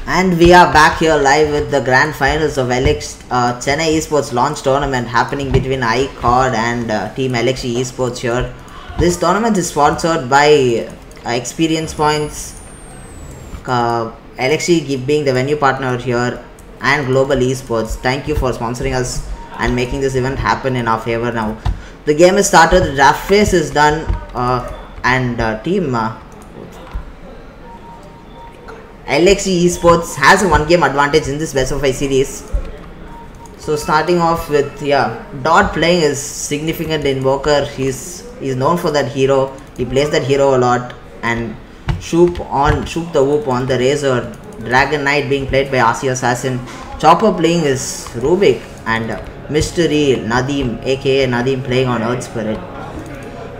And we are back here live with the grand finals of Chennai Esports Launch Tournament happening between ICOD and Team LXG Esports here. This tournament is sponsored by Experience Points, LXG being the venue partner here, and Global Esports. Thank you for sponsoring us and making this event happen in our favor now. The game is started, the draft phase is done, and Team LXG Esports has a 1 game advantage in this best of 5 series. So starting off with Dot playing his significant invoker. He's known for that hero. He plays that hero a lot. And Shoop the Whoop on the Razor. Dragon Knight being played by RC Assassin. Chopper playing is Rubik, and Mystery Nadeem aka Nadeem playing on Earth Spirit.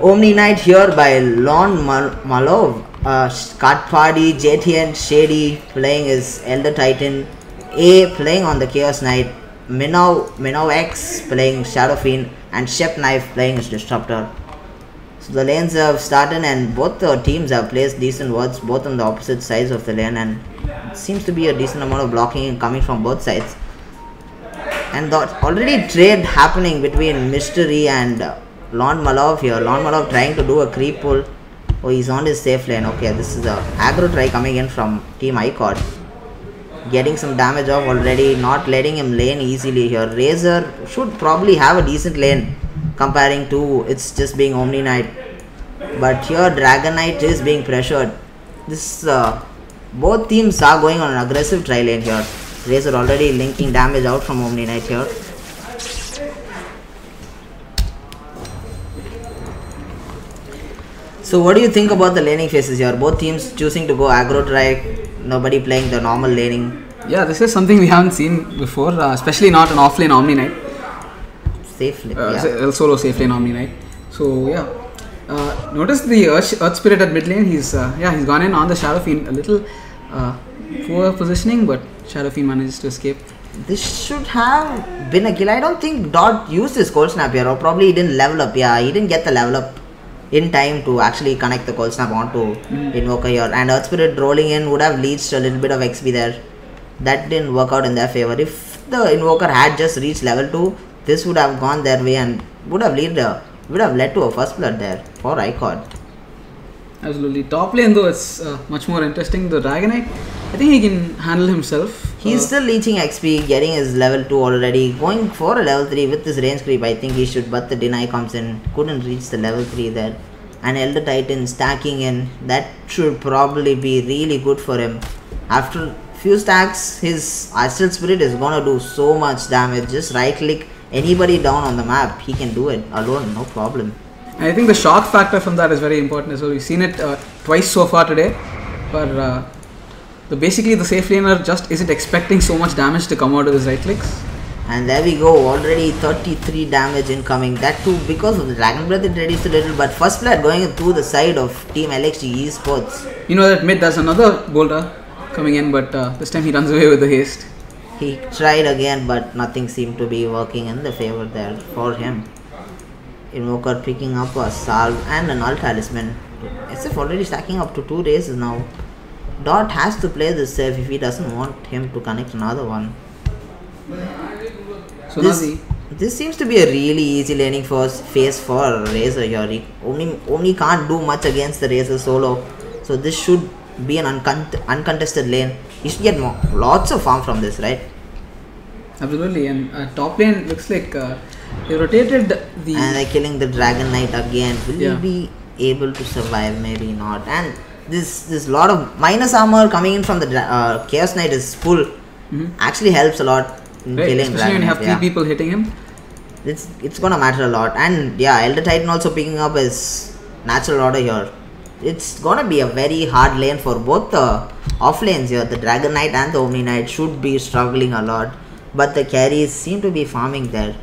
Omni Knight here by Lon Malov. Katpadi, JTN, Shady playing his Elder Titan, A playing on the Chaos Knight, Minnow X playing Shadow Fiend, and Shep Knife playing his Disruptor. So the lanes have started and both the teams have placed decent wards both on the opposite sides of the lane, and it seems to be a decent amount of blocking coming from both sides. And already trade happening between Mystery and Lon Malov here. Lon Malov trying to do a creep pull. Oh, he's on his safe lane. Okay, this is a aggro try coming in from Team ICOD. Getting some damage off already, not letting him lane easily here. Razor should probably have a decent lane comparing to it's just being Omni Knight. But here Dragon Knight is being pressured. This both teams are going on an aggressive try lane here. Razor already linking damage out from Omni Knight here. So what do you think about the laning phases here? Both teams choosing to go aggro try, nobody playing the normal laning. Yeah, this is something we haven't seen before, especially not an offlane Omni Knight. Safe lane, solo safe lane Omni Knight. So yeah, notice the Earth Spirit at mid lane. He's gone in on the Shadow Fiend. A little poor positioning, but Shadow Fiend manages to escape. This should have been a kill. I don't think Dot used his cold snap here, or probably he didn't level up. Yeah, he didn't get the level up in time to actually connect the cold snap onto Invoker here, and Earth Spirit rolling in would have leached a little bit of XP there. That didn't work out in their favor. If the Invoker had just reached level 2, this would have gone their way and would have led to a first blood there for ICOD. Absolutely. Top lane though, it's much more interesting. The Dragon Knight, I think he can handle himself. He's still leeching XP, getting his level 2 already, going for a level 3 with this range creep. I think he should, but the deny comes in, couldn't reach the level 3 there. And Elder Titan stacking in, that should probably be really good for him. After few stacks, his Astral Spirit is gonna do so much damage. Just right click anybody down on the map, he can do it alone, no problem. And I think the shock factor from that is very important as well. We've seen it twice so far today, but basically the safe laner just isn't expecting so much damage to come out of his right clicks. And there we go, already 33 damage incoming. That too because of the Dragon Breath, it reduced a little, but first blood going through the side of Team LXG Esports. You know that mid there's another boulder coming in, but this time he runs away with the haste. He tried again, but nothing seemed to be working in the favor there for him. Invoker picking up a Salve and an Alt Talisman. SF already stacking up to 2 races now. Dot has to play this safe if he doesn't want him to connect another one. So this seems to be a really easy laning phase for Razor here. He only can't do much against the Razor solo. So this should be an uncontested lane. You should get lots of farm from this, right? Absolutely. And top lane looks like they rotated the... And they're killing the Dragon Knight again. Will he be able to survive? Maybe not. And this lot of minus armor coming in from the Chaos Knight is full. Actually helps a lot in killing especially Dragon when you have Knight, 3 people hitting him. It's gonna matter a lot. And yeah, Elder Titan also picking up his natural order here. It's gonna be a very hard lane for both the off lanes here. The Dragon Knight and the Omni Knight should be struggling a lot, but the carries seem to be farming there.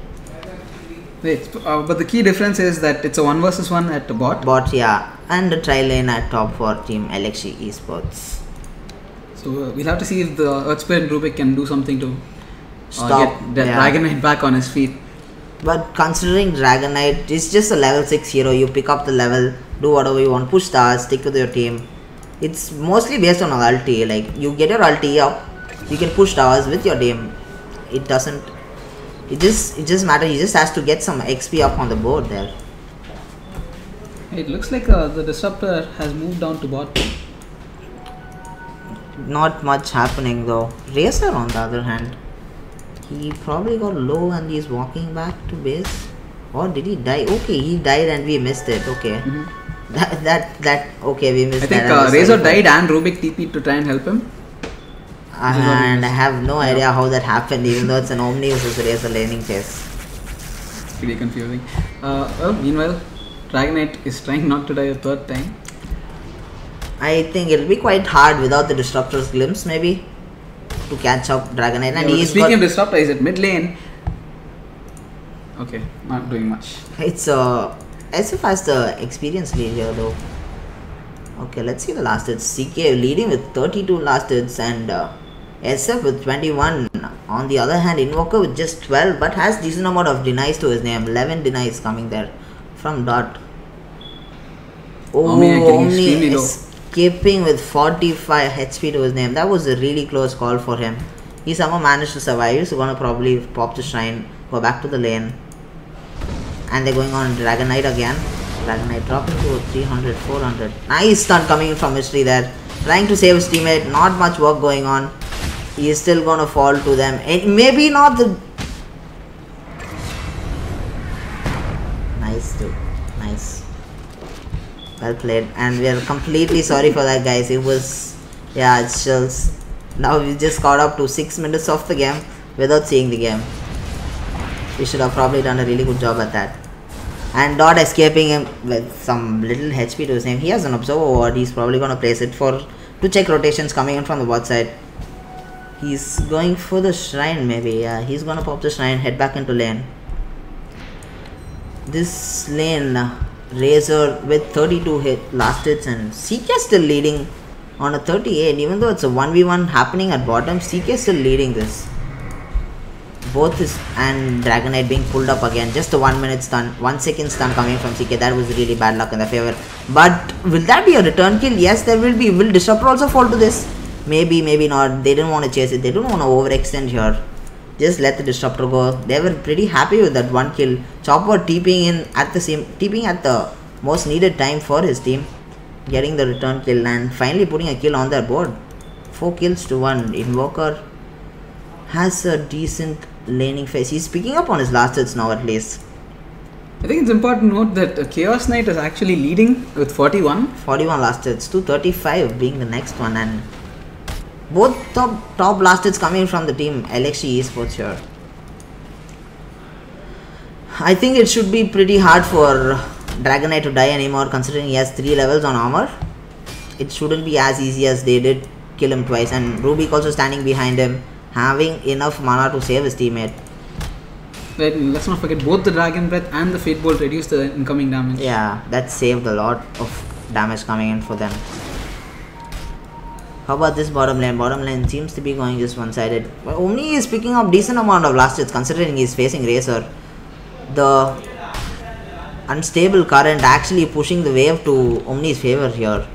Wait, but the key difference is that it's a 1 versus 1 at the bot. Yeah, and the tri lane at top for Team LXG Esports. So we'll have to see if the Earth Spirit and Rubik can do something to stop get the Dragon Knight back on his feet. But considering Dragon Knight is just a level 6 hero, you pick up the level, do whatever you want, push stars, stick with your team. It's mostly based on ulti. Like you get your ulti up, You can push towers with your team. It doesn't. It just matters. He just has to get some XP up on the board there. It looks like the disruptor has moved down to bot. Not much happening though. Racer on the other hand, he probably got low and he's walking back to base. Or did he die? Okay, he died and we missed it. Okay. Okay, we missed that. I think Razor died and Rubik TP to try and help him. And I have no idea how that happened, even though it's an Omni versus Razor laning chase. It's pretty confusing. Well, meanwhile, Dragonite is trying not to die a third time. I think it'll be quite hard without the Disruptor's glimpse, maybe, to catch up Dragonite. And yeah, speaking of Disruptor, he's at mid lane. Okay, not doing much. It's SF has the experience lead here though. Okay, let's see the last hits. CK leading with 32 last hits and SF with 21. On the other hand, Invoker with just 12 but has decent amount of denies to his name. 11 denies coming there from Dot. Oh, Omni escaping with 45 HP to his name. That was a really close call for him. He somehow managed to survive. He's gonna probably pop the shrine, go back to the lane. And they're going on Dragonite again. Dragonite dropping to 300, 400. Nice stun coming in from Mystery there. Trying to save his teammate. Not much work going on. He is still gonna fall to them. And maybe not the... Nice dude. Nice. Well played. And we are completely sorry for that, guys. It was... Yeah, it's just... Now we just caught up to 6 minutes of the game without seeing the game. We should have probably done a really good job at that. And Dot escaping him with some little HP to his name. He has an Observer ward. He's probably going to place it to check rotations coming in from the bot side. He's going for the shrine maybe. Yeah, he's going to pop the shrine, head back into lane. This lane, Razor with 32 last hits and CK still leading on a 38. Even though it's a 1v1 happening at bottom, CK still leading this. Both his and Dragonite being pulled up again. Just a 1 minute stun, 1 second stun coming from CK. That was really bad luck in their favor. But will that be a return kill? Yes, there will be. Will Disruptor also fall to this? Maybe, maybe not. They didn't want to chase it. They don't want to overextend here. Just let the Disruptor go. They were pretty happy with that 1 kill. Chopper TPing at the most needed time for his team, getting the return kill and finally putting a kill on their board. 4 kills to 1. Invoker has a decent laning phase. He's picking up on his last hits now at least. I think it's important to note that Chaos Knight is actually leading with 41. 41 last hits to 35 being the next one, and both top last hits coming from the team LXG Esports here. I think it should be pretty hard for Dragonite to die anymore considering he has 3 levels on armor. It shouldn't be as easy as they did kill him twice, and Rubik also standing behind him, having enough mana to save his teammate. Right, let's not forget both the Dragon Breath and the Fate Bolt reduce the incoming damage. Yeah, that saved a lot of damage coming in for them. How about this bottom lane? Bottom lane seems to be going just one-sided. But Omni is picking up decent amount of last hits considering he's facing Razor. The unstable current actually pushing the wave to Omni's favor here,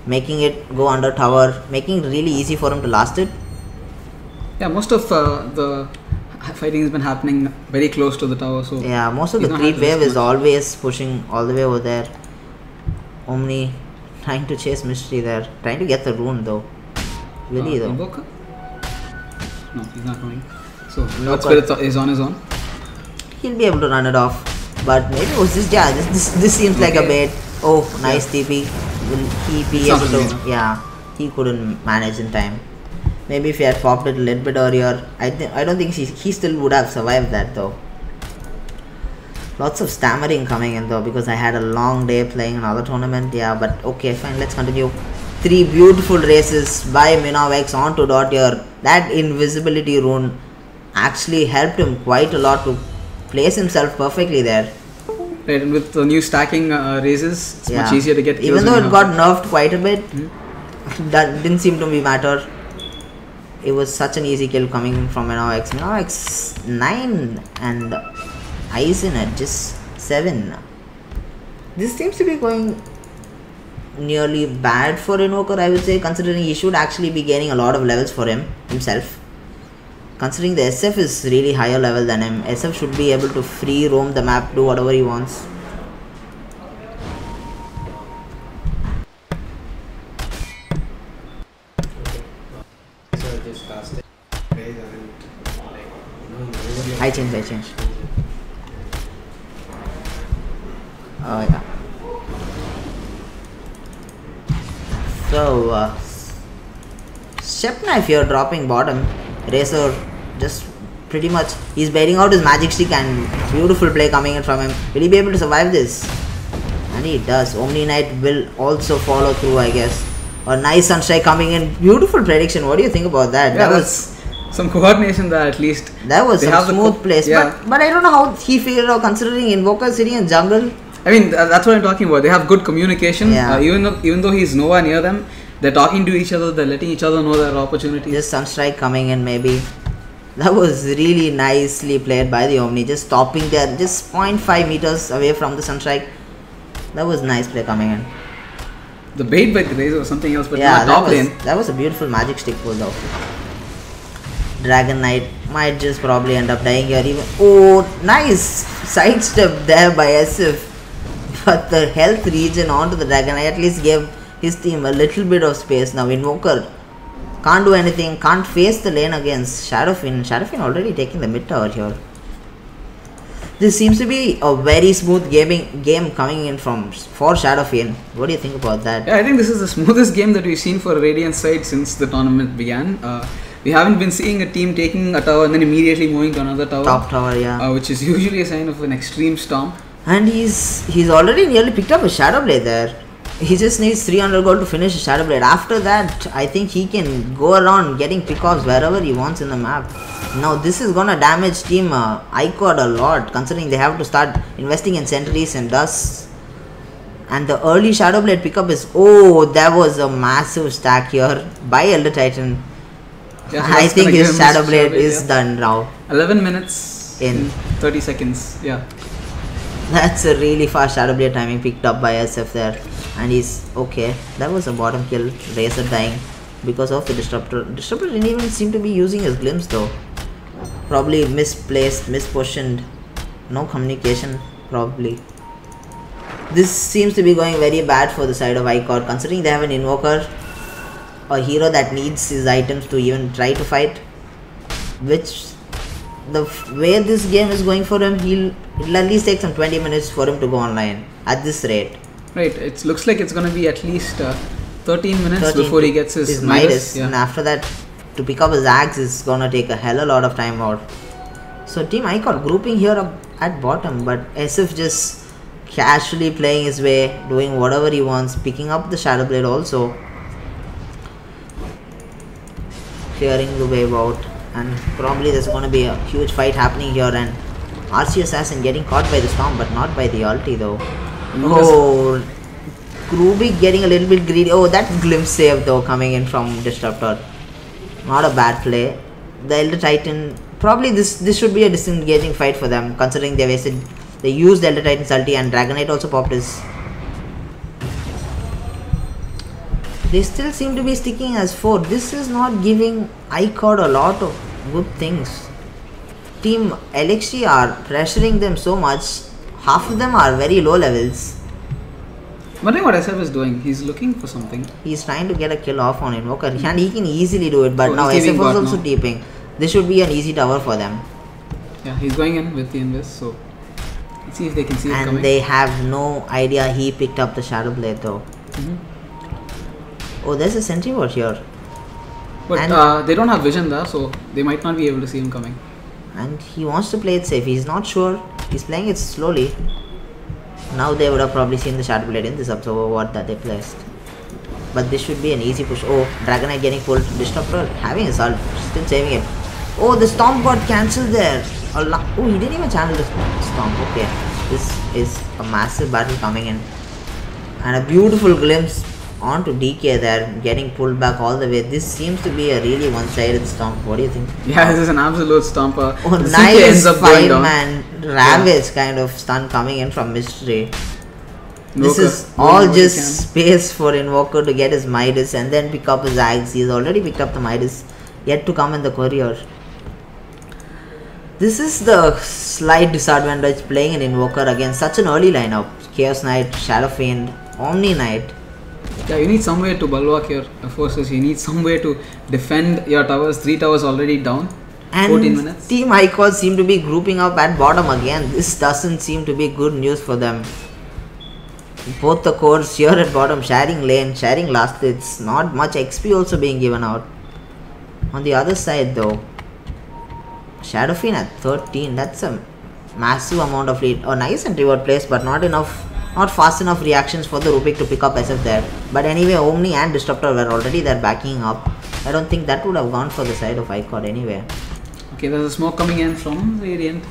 making it go under tower, making it really easy for him to last it. Yeah, most of the fighting has been happening very close to the tower. So yeah, most of the creep wave is always pushing all the way over there. Omni trying to chase Mystery there, trying to get the rune though. Really though. Invoker? No, he's not going. So Lord Spirit is on his own. He'll be able to run it off, but maybe it was this. Yeah, this seems like a bait. Oh, nice TP. Will he be able to? Yeah, he couldn't manage in time. Maybe if he had popped it a little bit earlier, I don't think he still would have survived that though. Lots of stammering coming in though because I had a long day playing another tournament. Yeah, but okay, fine. Let's continue. 3 beautiful races by Minovex onto Dot here. That invisibility rune actually helped him quite a lot to place himself perfectly there. Right, and with the new stacking races, it's much easier to get kills. Even though it got nerfed quite a bit, that didn't seem to be matter. It was such an easy kill coming from Minovex. Minovex 9 and Aizen at just 7. This seems to be going nearly bad for Invoker, I would say, considering he should actually be gaining a lot of levels for himself. Considering the SF is really higher level than him, SF should be able to free roam the map, do whatever he wants. I change. Oh yeah. So Chennai here dropping bottom. Racer just pretty much he's baiting out his magic stick and beautiful play coming in from him. Will he be able to survive this? And he does. Omni Knight will also follow through, I guess. A nice Sunstrike coming in. Beautiful prediction. What do you think about that? Yeah, that was some coordination there at least. That was some smooth place. Yeah. But I don't know how he figured out, considering Invoker sitting in jungle. I mean, that's what I'm talking about. They have good communication. Yeah. Even though he's nowhere near them, they're talking to each other. They're letting each other know their opportunities. Just Sunstrike coming in maybe. That was really nicely played by the Omni. Just stopping there, just 0.5 meters away from the Sunstrike. That was nice play coming in. The bait by the Razor was something else, but yeah, not top lane. That was a beautiful magic stick pull though. Dragon Knight might just probably end up dying here even. Oh, nice sidestep there by SF. But the health regen onto the Dragon Knight at least gave his team a little bit of space. Now Invoker can't do anything, can't face the lane against Shadowfin. Shadowfin already taking the mid tower here. This seems to be a very smooth game coming in for Shadowfin. What do you think about that? Yeah, I think this is the smoothest game that we've seen for Radiant side since the tournament began. We haven't been seeing a team taking a tower and then immediately moving to another tower. Top tower, yeah. Which is usually a sign of an extreme storm. And he's already nearly picked up a Shadow Blade there. He just needs 300 gold to finish a Shadow Blade. After that, I think he can go around getting pickoffs wherever he wants in the map. Now this is gonna damage team ICOD a lot, considering they have to start investing in sentries and dust. And the early Shadow Blade pickup is, oh, that was a massive stack here by Elder Titan. Yeah, so I think his Shadow Blade is done now. 11 minutes in 30 seconds, yeah. That's a really fast Shadow Blade timing picked up by SF there. And he's okay. That was a bottom kill. Razor dying because of the Disruptor. Disruptor didn't even seem to be using his glimpse though. Probably misplaced, mispositioned. No communication probably. This seems to be going very bad for the side of ICOD, considering they have an Invoker, a hero that needs his items to even try to fight. Which, the way this game is going for him, it'll at least take some 20 minutes for him to go online at this rate. Right, it looks like it's going to be at least 13 minutes before he gets his Midas. Yeah. And after that, to pick up his axe is going to take a hell of a lot of time out. So Team ICOD grouping here up at bottom, but SF just casually playing his way, doing whatever he wants, picking up the Shadow Blade also. Clearing the wave out, and probably there's going to be a huge fight happening here, and RC Assassin getting caught by the storm but not by the ulti though. Oh, Krubik getting a little bit greedy. Oh, that glimpse save though coming in from Disruptor. Not a bad play. The Elder Titan, probably this should be a disengaging fight for them, considering they used Elder Titan's ulti and Dragon Knight also popped his. They still seem to be sticking as 4. This is not giving ICOD a lot of good things. Team LXG are pressuring them so much. Half of them are very low levels. Wondering what SF is doing. He's looking for something. He's trying to get a kill off on Invoker, and he can easily do it, but now SF is also deeping. This should be an easy tower for them. Yeah, he's going in with the Invis, so let's see if they can see it coming. And they have no idea he picked up the Shadow Blade though. Oh, there's a sentry ward here. But they don't have vision there, so they might not be able to see him coming. And he wants to play it safe. He's not sure. He's playing it slowly. Now they would have probably seen the Shadow Blade in this observer ward that they placed. But this should be an easy push. Oh, Dragon Knight getting pulled. Disruptor having his ult. Still saving him. Oh, the Stomp got cancelled there. Oh, he didn't even channel the Stomp. Okay. This is a massive battle coming in. And a beautiful glimpse onto DK there, getting pulled back all the way. This seems to be a really one-sided stomp. What do you think? Yeah, this is an absolute stomper. Oh, nice 5-man ravage kind of stun coming in from Mystery. This is all just space for Invoker to get his Midas and then pick up his Axe. He's already picked up the Midas, yet to come in the courier. This is the slight disadvantage playing an Invoker against such an early lineup. Chaos Knight, Shadow Fiend, Omni Knight. Yeah, you need somewhere to bulwark your forces. You need somewhere to defend your towers. 3 towers already down. And 14 minutes. Team ICOD seem to be grouping up at bottom again. This doesn't seem to be good news for them. Both the cores here at bottom sharing lane, sharing last hits. Not much XP also being given out. On the other side though, Shadow Fiend at 13. That's a massive amount of lead. Oh, nice and reward place, but not fast enough reactions for the Rubik to pick up SF there. But anyway, Omni and Disruptor were already there backing up. I don't think that would have gone for the side of ICOD anyway. Okay, there's a smoke coming in from Radiant.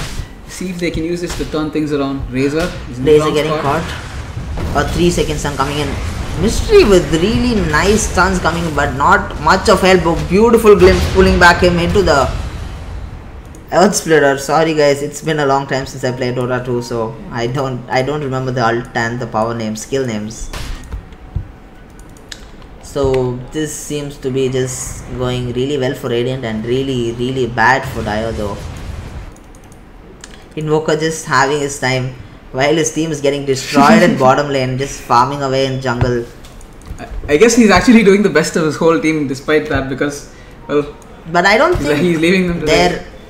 See if they can use this to turn things around. Razor getting caught. A 3 second stun coming in. Mystery with really nice stuns coming, but not much of help. Beautiful glimpse pulling back him into the Earth Splitter. Sorry guys, it's been a long time since I played Dota 2, so I don't remember the ult and the power names, skill names. So this seems to be just going really well for Radiant and really bad for Dio though. Invoker just having his time while his team is getting destroyed in bottom lane, just farming away in jungle. I guess he's actually doing the best of his whole team despite that, because, well, but I don't think he's leaving them to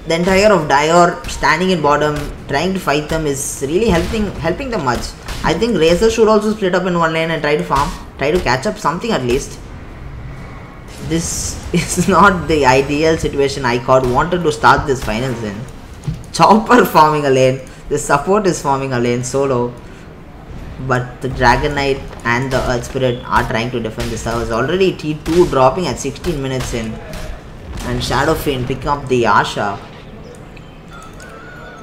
the entire of Dior standing in bottom trying to fight them is really helping them much. I think Razor should also split up in one lane and try to farm, try to catch up something at least. This is not the ideal situation ICOD wanted to start this finals in. Chopper farming a lane, the support is farming a lane solo, but the Dragon Knight and the Earth Spirit are trying to defend this house. Already T2 dropping at 16 minutes in, and Shadow Fiend picking up the Asha.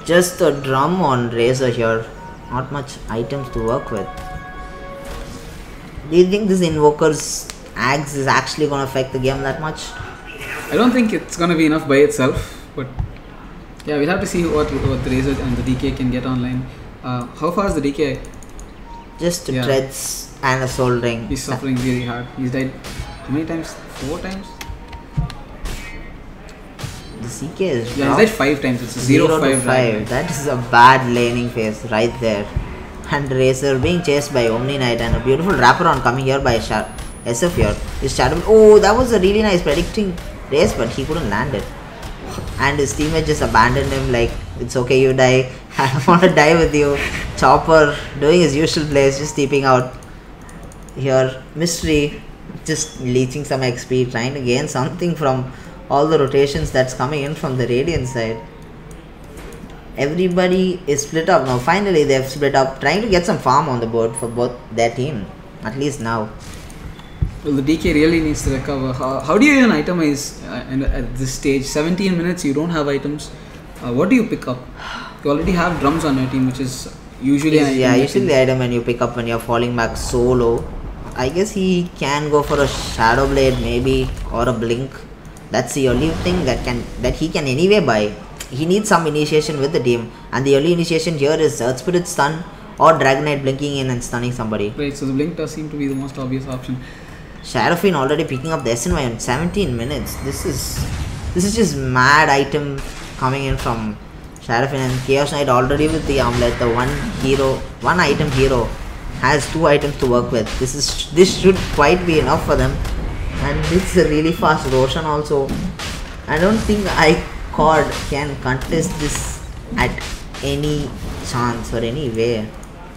Just a drum on Razor here, not much items to work with. Do you think this Invoker's Axe is actually going to affect the game that much? I don't think it's going to be enough by itself, but yeah, we'll have to see what the Razor and the DK can get online. How far is the DK? Just treads and a soul ring. He's suffering really hard. He's died how many times? 4 times? The CK is he's died 5 times. It's a 0-5. That is a bad laning phase right there. And Razor being chased by Omni Knight, and a beautiful wraparound coming here by SF here. His Shadow. Oh, that was a really nice predicting race, but he couldn't land it. And his teammate just abandoned him like, it's okay, you die. I don't want to die with you. Chopper doing his usual plays, just steeping out here. Mystery just leeching some XP, trying to gain something from all the rotations that's coming in from the Radiant side. Everybody is split up now. Finally they've split up, trying to get some farm on the board for both their team, at least now. Well, the DK really needs to recover. How do you even itemize at this stage? 17 minutes, you don't have items. What do you pick up? You already have drums on your team, which is usually an item. Yeah, usually the item when you pick up when you're falling back so low. I guess he can go for a Shadow Blade maybe, or a Blink. That's the only thing that he can anyway buy. He needs some initiation with the team, and the only initiation here is Earth Spirit stun or Dragon Knight blinking in and stunning somebody. Right, so the Blink does seem to be the most obvious option. Shadow Fiend already picking up the SNY in 17 minutes. This is just mad item coming in from Shadow Fiend, and Chaos Knight already with the armlet. The one item hero has 2 items to work with. This should quite be enough for them, and it's a really fast Roshan also. I don't think ICOD can contest this at any chance or any way.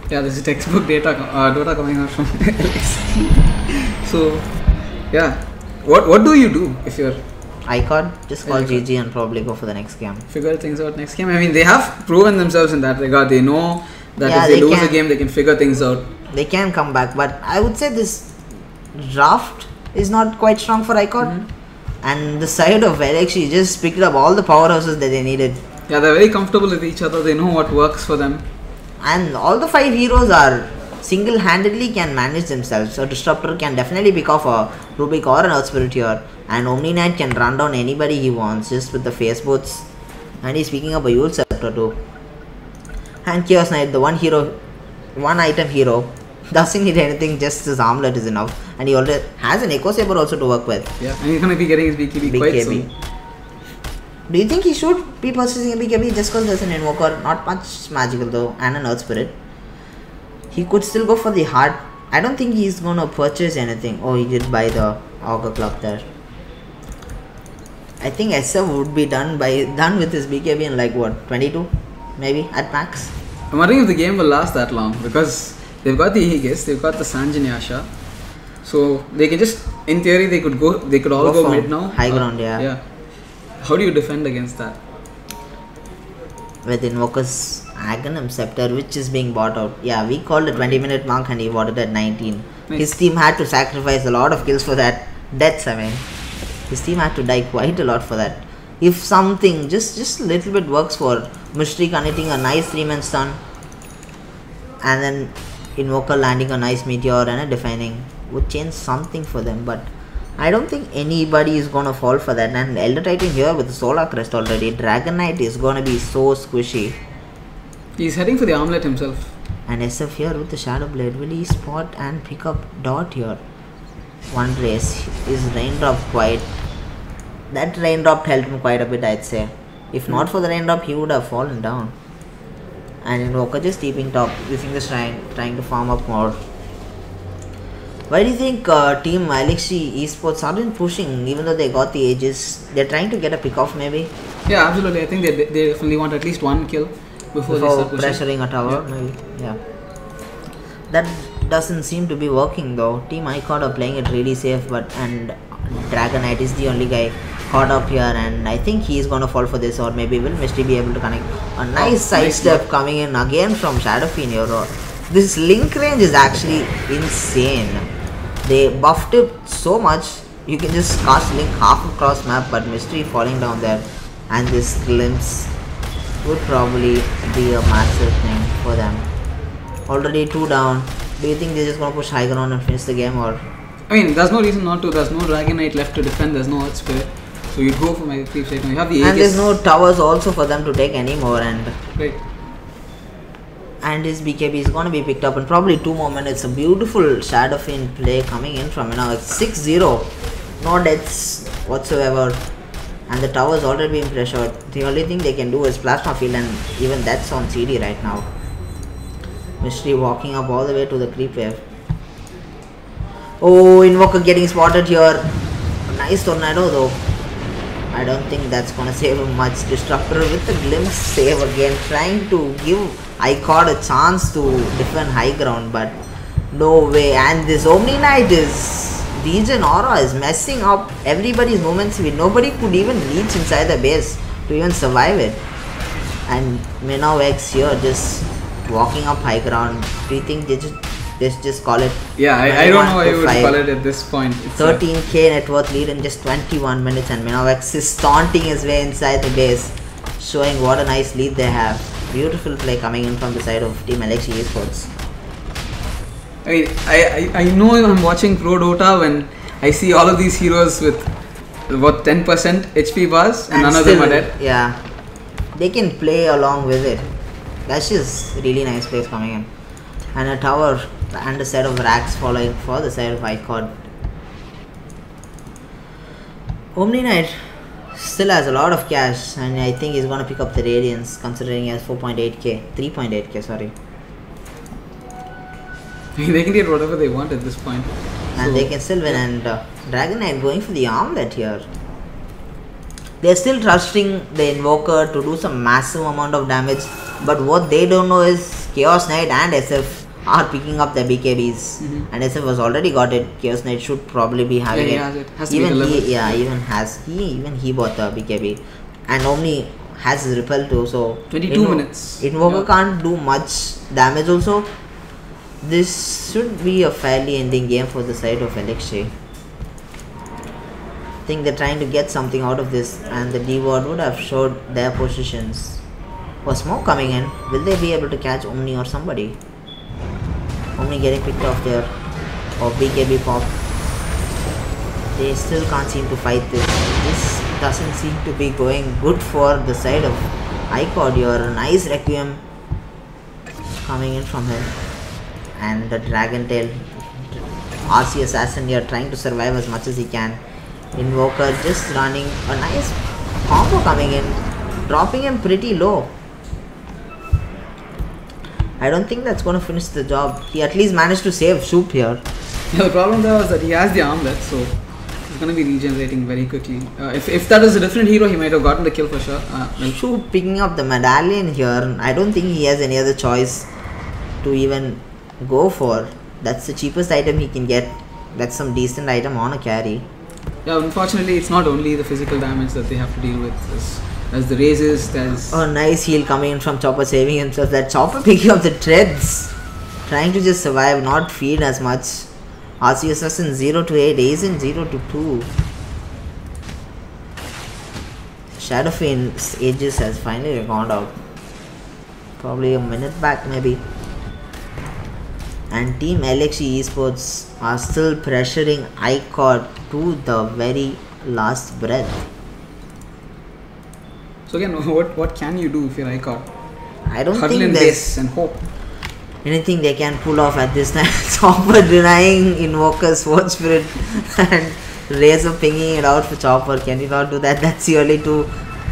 Yeah, this is textbook Dota coming out from LXG. So, yeah, what do you do if you're ICOD? Just call GG and probably go for the next game. Figure things out next game. I mean, they have proven themselves in that regard. They know that if they lose a game, they can figure things out. They can come back, but I would say this draft is not quite strong for ICOD. And the side of LXG just picked up all the powerhouses that they needed. Yeah, they're very comfortable with each other. They know what works for them. And all the 5 heroes are single-handedly can manage themselves. So Disruptor can definitely pick off a Rubik or an Earth Spirit here, and Omni Knight can run down anybody he wants just with the face boots. And he's picking up a Yule Scepter too. And Chaos Knight, the one item hero, Doesn't need anything, just his armlet is enough. And he already has an Echo Saber also to work with. Yeah, and he's going to be getting his BKB quite soon. Do you think he should be purchasing a BKB just because there's an Invoker? Not much magical though, and an Earth Spirit. He could still go for the heart. I don't think he's going to purchase anything. Oh, he did buy the Augur Club there. I think SF would be done with his BKB in like what, 22 maybe at max. I'm wondering if the game will last that long because they've got the Aegis, they've got the Sanjanyasha, so they can just, in theory, they could all go mid now. High ground, yeah. How do you defend against that? With Invoker's Aghanim Scepter, which is being bought out. Yeah, we called a 20-minute mark and he bought it at 19. Nice. His team had to sacrifice a lot of kills for that. Deaths, I mean. His team had to die quite a lot for that. If something just a little bit works for Mystery connecting a nice 3-man stun and then Invoker landing a nice meteor and a defining would change something for them, but I don't think anybody is gonna fall for that. And Elder Titan here with the Solar Crest already. Dragon Knight is gonna be so squishy. He's heading for the armlet himself. And SF here with the Shadow Blade. Will he spot and pick up Dot here? One race. Is Raindrop quite... That Raindrop helped him quite a bit, I'd say. If not for the Raindrop, he would have fallen down. And Invoker just keeping top, using the shrine, trying to farm up more. Why do you think team LXG Esports aren't pushing, even though they got the ages? They're trying to get a pick off maybe? Yeah, absolutely. I think they definitely want at least one kill before they start pushing. Pressuring a tower, maybe. Yeah. That doesn't seem to be working though. Team ICOD are playing it really safe, and Dragon Knight is the only guy caught up here, and I think he's gonna fall for this, or maybe will Misty be able to connect a nice sidestep coming in again from Shadow Fiend here. This link range is actually insane. They buffed it so much, you can just cast link half across map, but Mystery falling down there, and this glimpse would probably be a massive thing for them. Already 2 down. Do you think they're just gonna push high ground and finish the game, or? I mean, there's no reason not to. There's no Dragon Knight left to defend. There's no Earth Spirit, so you go for my creep straight now. You have the Aegis. And there's no towers also for them to take anymore, and right. And his BKB is gonna be picked up in probably 2 more minutes. A beautiful Shadow Fiend play coming in from now. It's 6-0, no deaths whatsoever, and the tower's already being pressured. The only thing they can do is Plasma Field, and even that's on CD right now. Mystery walking up all the way to the creep wave. Oh, Invoker getting spotted here. Nice tornado though. I don't think that's gonna save him much. Disruptor with the glimpse save again, trying to give ICOD a chance to defend high ground, but no way. And this Omni Knight is... Legion Aura is messing up everybody's movement speed. Nobody could even reach inside the base to even survive it. And Minnow X here just walking up high ground. Do you think they just call it? Yeah, I don't know why you would call it at this point. It's 13k net worth lead in just 21 minutes, and Minnow X is taunting his way inside the base, showing what a nice lead they have. Beautiful play coming in from the side of Team LXG Esports. I mean, I know I'm watching Pro Dota when I see all of these heroes with what 10% HP bars and none of them are dead. Yeah, they can play along with it. That's just really nice plays coming in. And a tower and a set of racks following for the side of ICOD. Omni Knight still has a lot of cash, and I think he's gonna pick up the Radiance, considering he has 3.8k, sorry. They can get whatever they want at this point. And they can still win, and Dragon Knight going for the armlet here. They're still trusting the Invoker to do some massive amount of damage, but what they don't know is Chaos Knight and SF are picking up the BKBs, and SF has already got it. Chaos Knight should probably be having it. Has to be delivered. Even he bought the BKB, and Omni has his repel too. So 22 minutes. Invoker can't do much damage. Also, this should be a fairly ending game for the side of LXG. I think they're trying to get something out of this, and the D-Ward would have showed their positions. Was smoke coming in? Will they be able to catch Omni or somebody? Omni getting picked off there, or BKB pop. They still can't seem to fight this. This doesn't seem to be going good for the side of ICOD here. A nice Requiem coming in from him. and the Dragon Tail RC Assassin here trying to survive as much as he can. Invoker just running a nice combo coming in, dropping him pretty low. I don't think that's going to finish the job. He at least managed to save Soup here. Yeah, the problem there was that he has the armlet, so he's going to be regenerating very quickly. If that was a different hero, he might have gotten the kill for sure. Soup picking up the medallion here. I don't think he has any other choice to even go for. That's the cheapest item he can get. That's some decent item on a carry. Yeah, unfortunately, it's not only the physical damage that they have to deal with. As the raises, there's a nice heal coming in from Chopper saving himself. That Chopper picking up the treads, trying to just survive, not feed as much. RC Assassin 0 to 8, Ace in 0 to 2. Shadow Fiend's Aegis has finally gone out. Probably a minute back maybe. And Team LXG Esports are still pressuring ICOD to the very last breath. So again, what can you do if you're ICOD? I don't Huddle think in there's base and hope. Anything they can pull off at this time. Chopper denying Invoker Sword Spirit and Razor pinging it out for Chopper. Can you not do that? That's the only two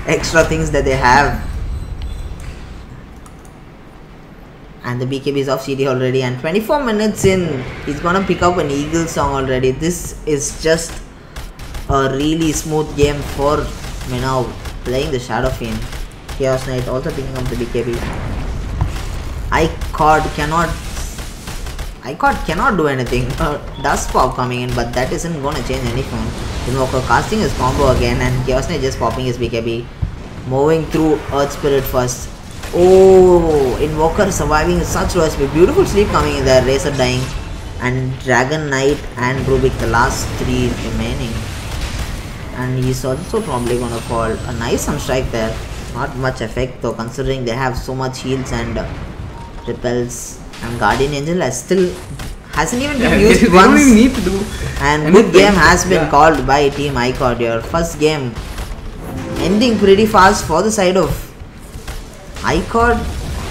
extra things that they have. And the BKB is off CD already, and 24 minutes in, he's gonna pick up an Eagle song already. This is just a really smooth game for Minnow. Playing the Shadow Fiend. Chaos Knight also picking up the BKB. ICOD cannot do anything. Dust Pop coming in, but that isn't gonna change anything. Invoker casting his combo again, and Chaos Knight just popping his BKB. Moving through Earth Spirit first. Oh, Invoker surviving such low speed. Beautiful sleep coming in there. Razor dying. And Dragon Knight and Rubik, the last three remaining. And he's also probably gonna fall. A nice sunstrike there. Not much effect though, considering they have so much heals and repels. And Guardian Angel hasn't even been used they once. Don't even need to do. And anything. Good game has been called by Team ICOD here. First game ending pretty fast for the side of ICOD.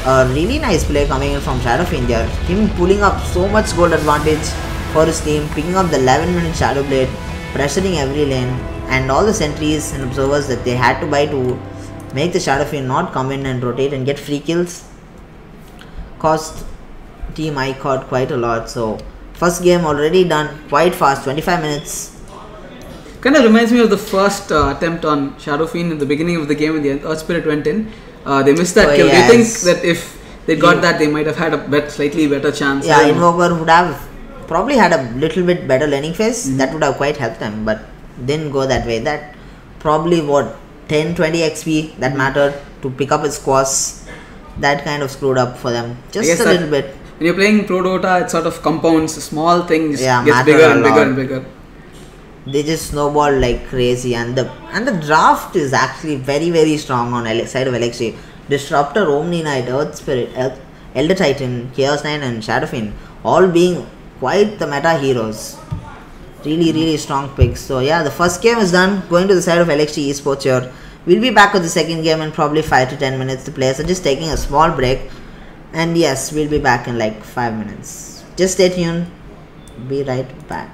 A really nice play coming in from Shadow Fiend here. Him pulling up so much gold advantage for his team, picking up the 11-minute Shadow Blade, pressuring every lane, and all the sentries and observers that they had to buy to make the Shadow Fiend not come in and rotate and get free kills cost Team ICOD quite a lot. So first game already done quite fast, 25 minutes. Kind of reminds me of the first attempt on Shadow Fiend in the beginning of the game when the Earth Spirit went in. They missed that kill. Yes. They think that if they got that, they might have had a slightly better chance. Yeah, Invoker would have probably had a little bit better laning phase. That would have quite helped them, but didn't go that way. That probably 10-20 XP that mattered to pick up his squash. That kind of screwed up for them just a little bit. When you're playing Pro Dota, it sort of compounds. Small things gets bigger and bigger and bigger. They just snowball like crazy, and the draft is actually very, very strong on side of LXG. Disruptor, Omni Knight, Earth Spirit, Elder Titan, Chaos Knight and Shadow Fiend all being quite the meta heroes. Really, really strong picks. So yeah, the first game is done. Going to the side of LXG Esports here. We'll be back with the second game in probably 5 to 10 minutes. The players are just taking a small break. And yes, we'll be back in like 5 minutes. Just stay tuned. Be right back.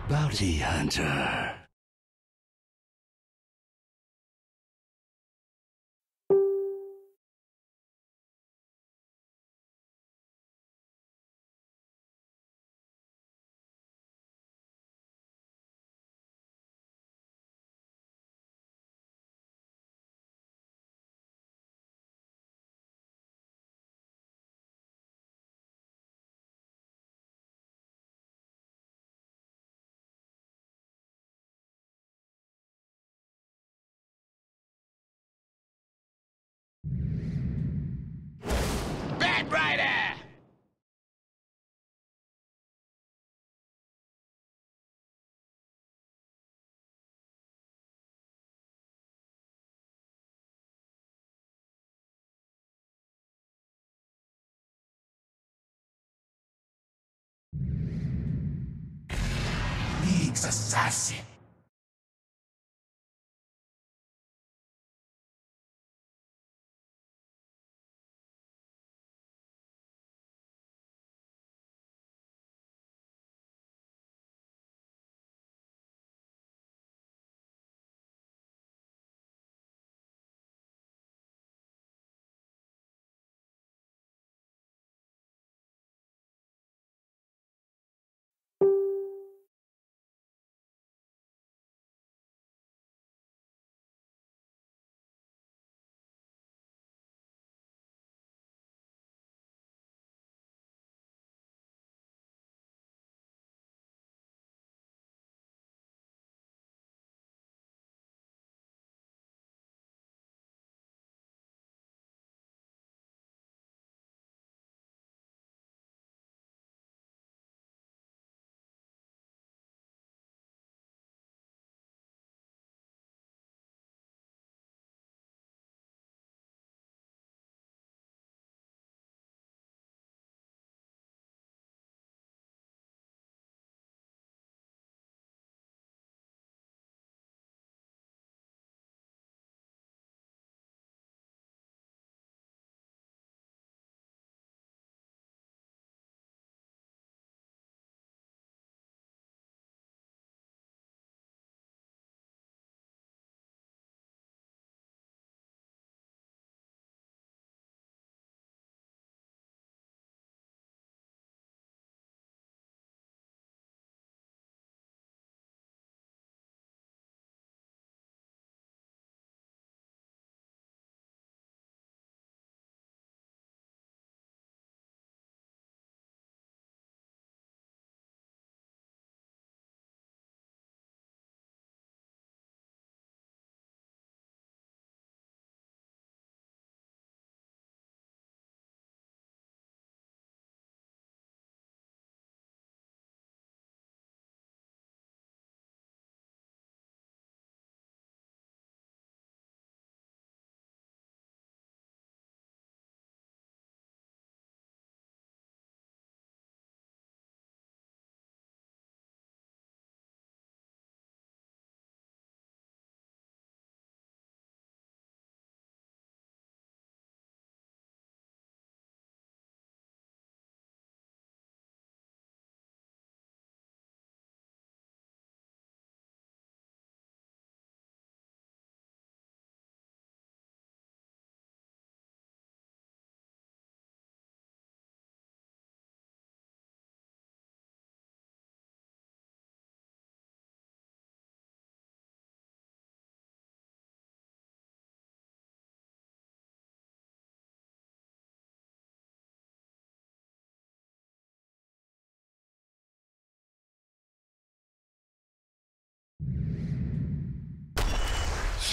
Bounty Hunter. Bad Rider! League's assassin.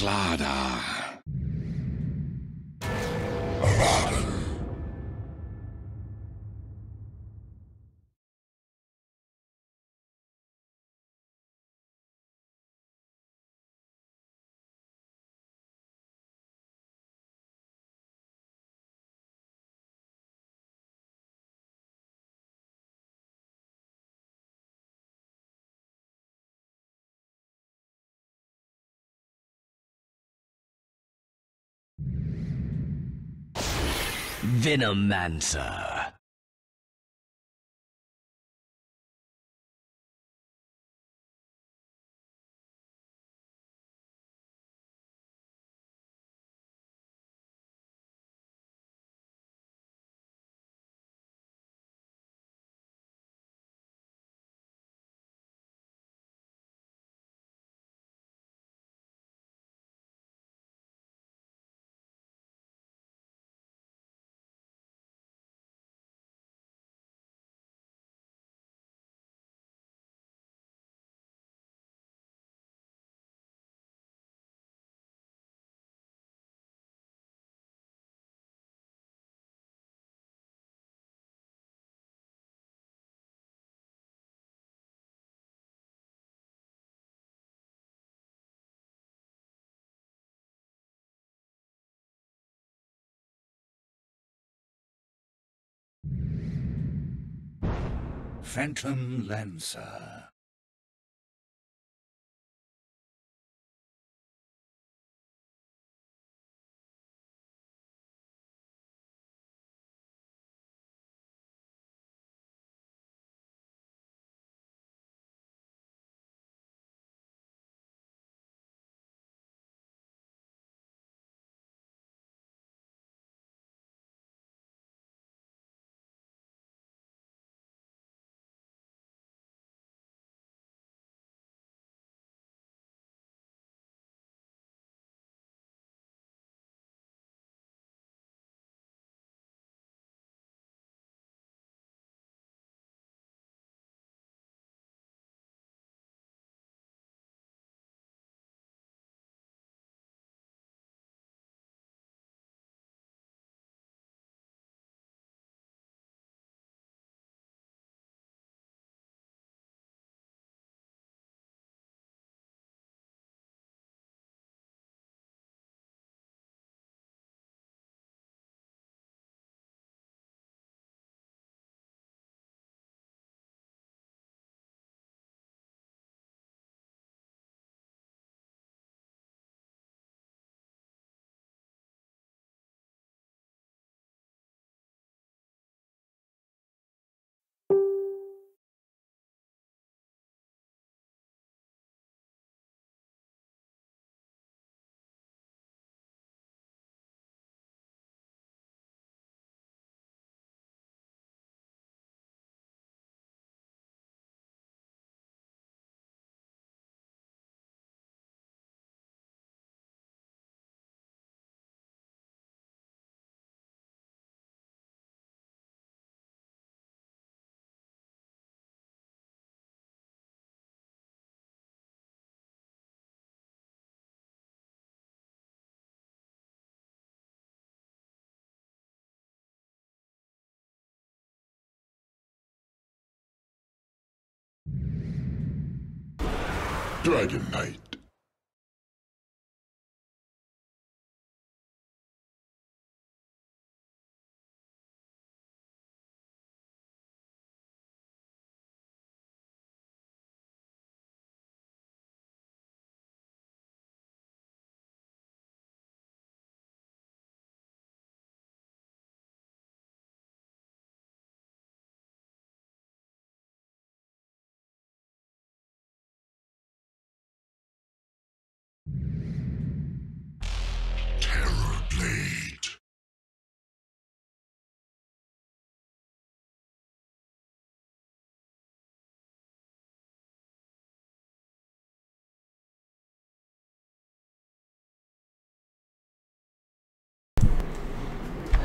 Slaughter. Venomancer. Phantom Lancer. Dragon Knight. Terror Blade.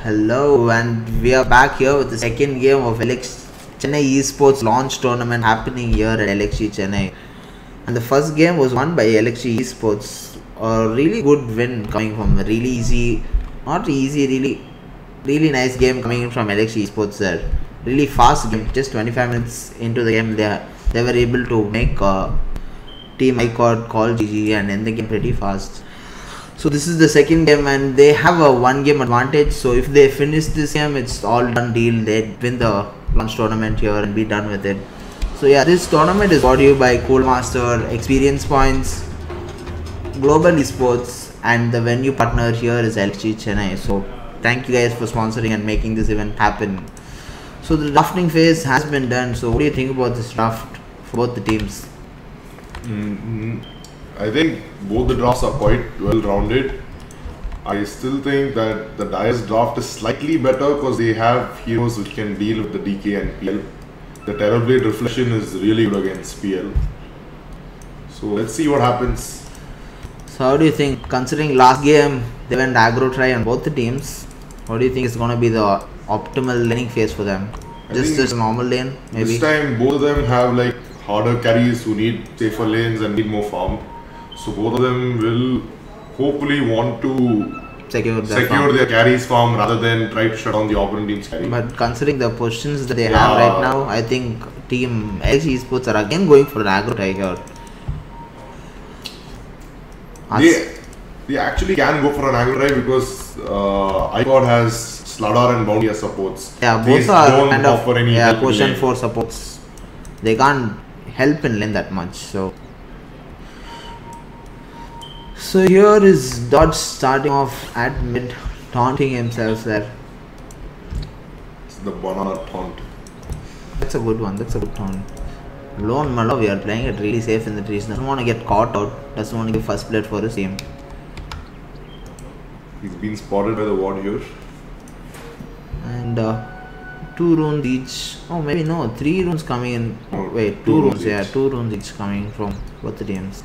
Hello, and we are back here with the second game of Chennai Esports Launch Tournament happening here at LXG Chennai. And the first game was won by LXG Esports. a really good win coming from a really easy, not easy, really nice game coming in from LXG Esports there. Really fast game, just 25 minutes into the game they were able to make team ICOD call GG and end the game pretty fast. So this is the second game and they have a 1 game advantage, so if they finish this game it's all done deal. They win the launch tournament here and be done with it. So yeah, this tournament is brought to you by Coolmaster, Experience Points, Global Esports, and the venue partner here is LXG Chennai. So thank you guys for sponsoring and making this event happen. So the drafting phase has been done. So what do you think about this draft for both the teams? I think both the drafts are quite well rounded. I still think that the Dice draft is slightly better because they have heroes which can deal with the DK and PL. The Terrorblade Reflection is really good against PL. So let's see what happens. So how do you think, considering last game they went aggro try on both the teams, what do you think is going to be the optimal laning phase for them? Just normal lane maybe? This time both of them have like harder carries who need safer lanes and need more farm. So both of them will hopefully want to secure their carries farm rather than try to shut down the opponent team's carry. But considering the positions that they have right now, I think team LXG Esports are again going for an aggro try here. They actually can go for an aggro try because ICOD has Slardar and Bounty as supports. Yeah, both are kind of position 4 supports. They can't help in lane that much. So here is Dodge starting off at mid, taunting himself there. It's the banana taunt. That's a good one, that's a good taunt. Lone Malo, we are playing it really safe in the trees. Doesn't want to get caught out, doesn't want to give first blood for his team. He's been spotted by the ward here. And 2 runes each. Oh, maybe no, 3 runes coming in. Oh, wait, 2 runes, yeah, 2 runes each coming from both the teams.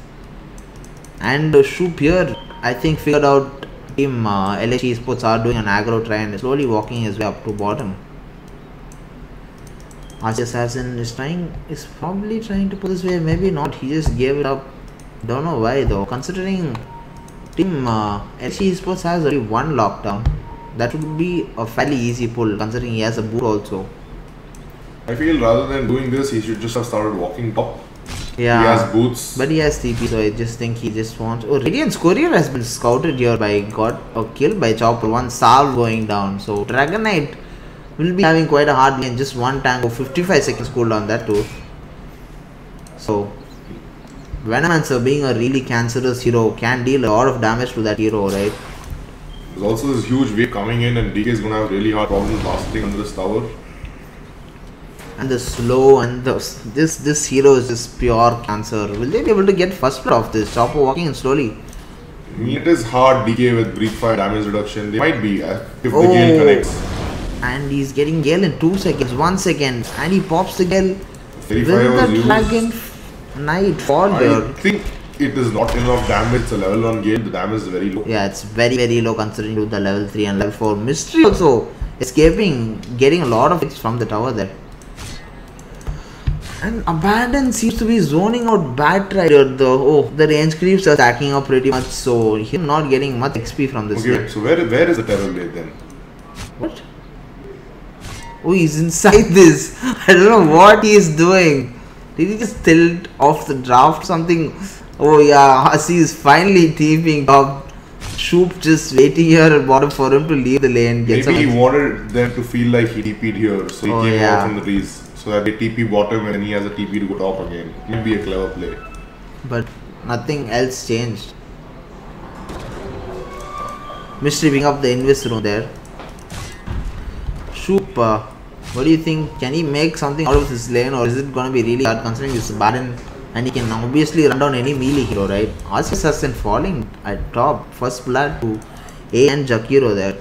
And Shoop here, I think, figured out team LXG Esports are doing an aggro try and slowly walking his way up to bottom. Archer Assassin is probably trying to put this way, maybe not, he just gave it up. Don't know why though, considering team LXG Esports has only 1 lockdown. That would be a fairly easy pull considering he has a boot also. I feel rather than doing this, he should just have started walking top. Yeah, he has boots. But he has TP, so I just think he just wants... Oh, Radiant's courier has been scouted here killed by Chopper, 1 salve going down. So Dragon Knight will be having quite a hard lane, just 1 tango, 55 seconds cooldown, that too. So Venomancer, being a really cancerous hero, can deal a lot of damage to that hero, right? There's also this huge wave coming in and DK is going to have really hard problems lasting under this tower. And the slow and this hero is just pure cancer. Will they be able to get first blood off this? Chopper walking in slowly. I mean, it is hard DK with breathe fire damage reduction. They might be if the Gale connects. And he's getting Gale in 2 seconds, 1 second, and he pops the Gale. Will the Dragon Knight fall here? I think it is not enough damage. It's a level 1 Gale. The damage is very low. Yeah, it's very low considering to the level 3 and level 4. Mystery also escaping, getting a lot of hits from the tower there. And Abandon seems to be zoning out bad right here. The range creeps are stacking up pretty much, so he's not getting much XP from this. Okay, so where is the Terrorblade then? What? Oh, he's inside this. I don't know what he is doing. Did he just tilt off the draft something? Oh yeah, Hasi is finally TPing up. Shoop just waiting here at bottom for him to leave the lane. Maybe he wanted them to feel like he TP'd here, so he came out from the trees. So that they TP bottom and he has a TP to go top again. Maybe a clever play. But nothing else changed. Mystery picking up the Invis rune there. Shoop, what do you think? Can he make something out of this lane, or is it going to be really hard considering this Baron and he can obviously run down any melee hero, right? Archer Assassin falling at top. First blood to A and Jakiro there.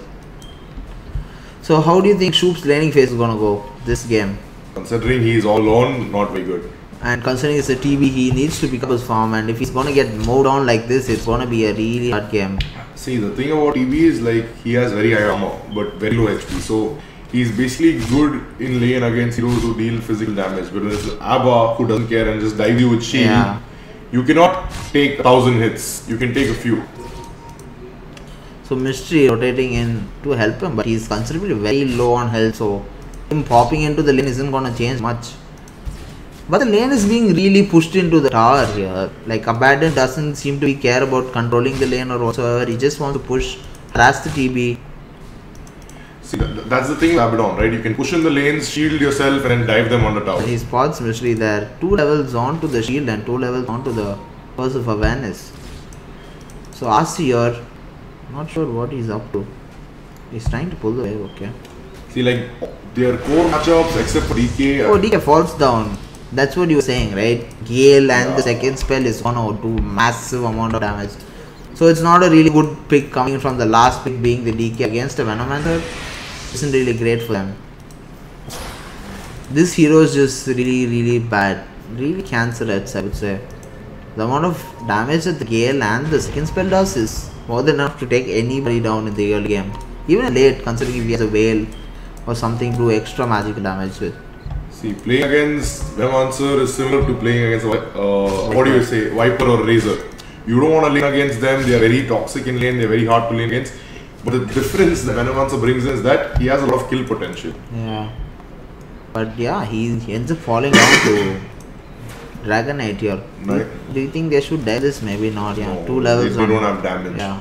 So how do you think Shoop's laning phase is going to go this game? Considering he is all alone, not very good. And considering it's a TB, he needs to pick up his farm, and if he's going to get mowed down like this, it's going to be a really hard game. See, the thing about TB is like he has very high armor but very low HP, so he's basically good in lane against heroes who deal physical damage. But there's Abba who doesn't care and just dive you with shield. Yeah. You cannot take 1,000 hits. You can take a few. So Mystery rotating in to help him, but he's considerably very low on health, so him popping into the lane isn't gonna change much. But the lane is being really pushed into the tower here. Like Abaddon doesn't seem to care about controlling the lane or whatsoever. He just wants to push, harass the TB. See, that's the thing with Abaddon, right? You can push in the lanes, shield yourself, and then dive them on the tower. He spots Mystery there. 2 levels onto the shield and 2 levels onto the Curse of Awareness. So RC here, not sure what he's up to. He's trying to pull the wave, okay. See, like their core matchups, except for DK. Oh, DK falls down. That's what you were saying, right? Gale and the second spell is gonna do massive amount of damage. So it's not a really good pick coming from the last pick being the DK against a Venomancer. Isn't really great for them. This hero is just really bad. Really cancerous, I would say. The amount of damage that the Gale and the second spell does is more than enough to take anybody down in the early game. Even late, considering if he has a Veil or something to do extra magical damage with. See, playing against Venomancer is similar to playing against what do you say, Viper or Razor. You don't want to lane against them. They are very toxic in lane. They are very hard to lane against. But the difference that Venomancer brings in is that he has a lot of kill potential. Yeah. But yeah, he ends up falling down to Dragon Knight here. Right. Do you think they should die this? Maybe not. Yeah, No, 2 levels. They don't have damage. Yeah.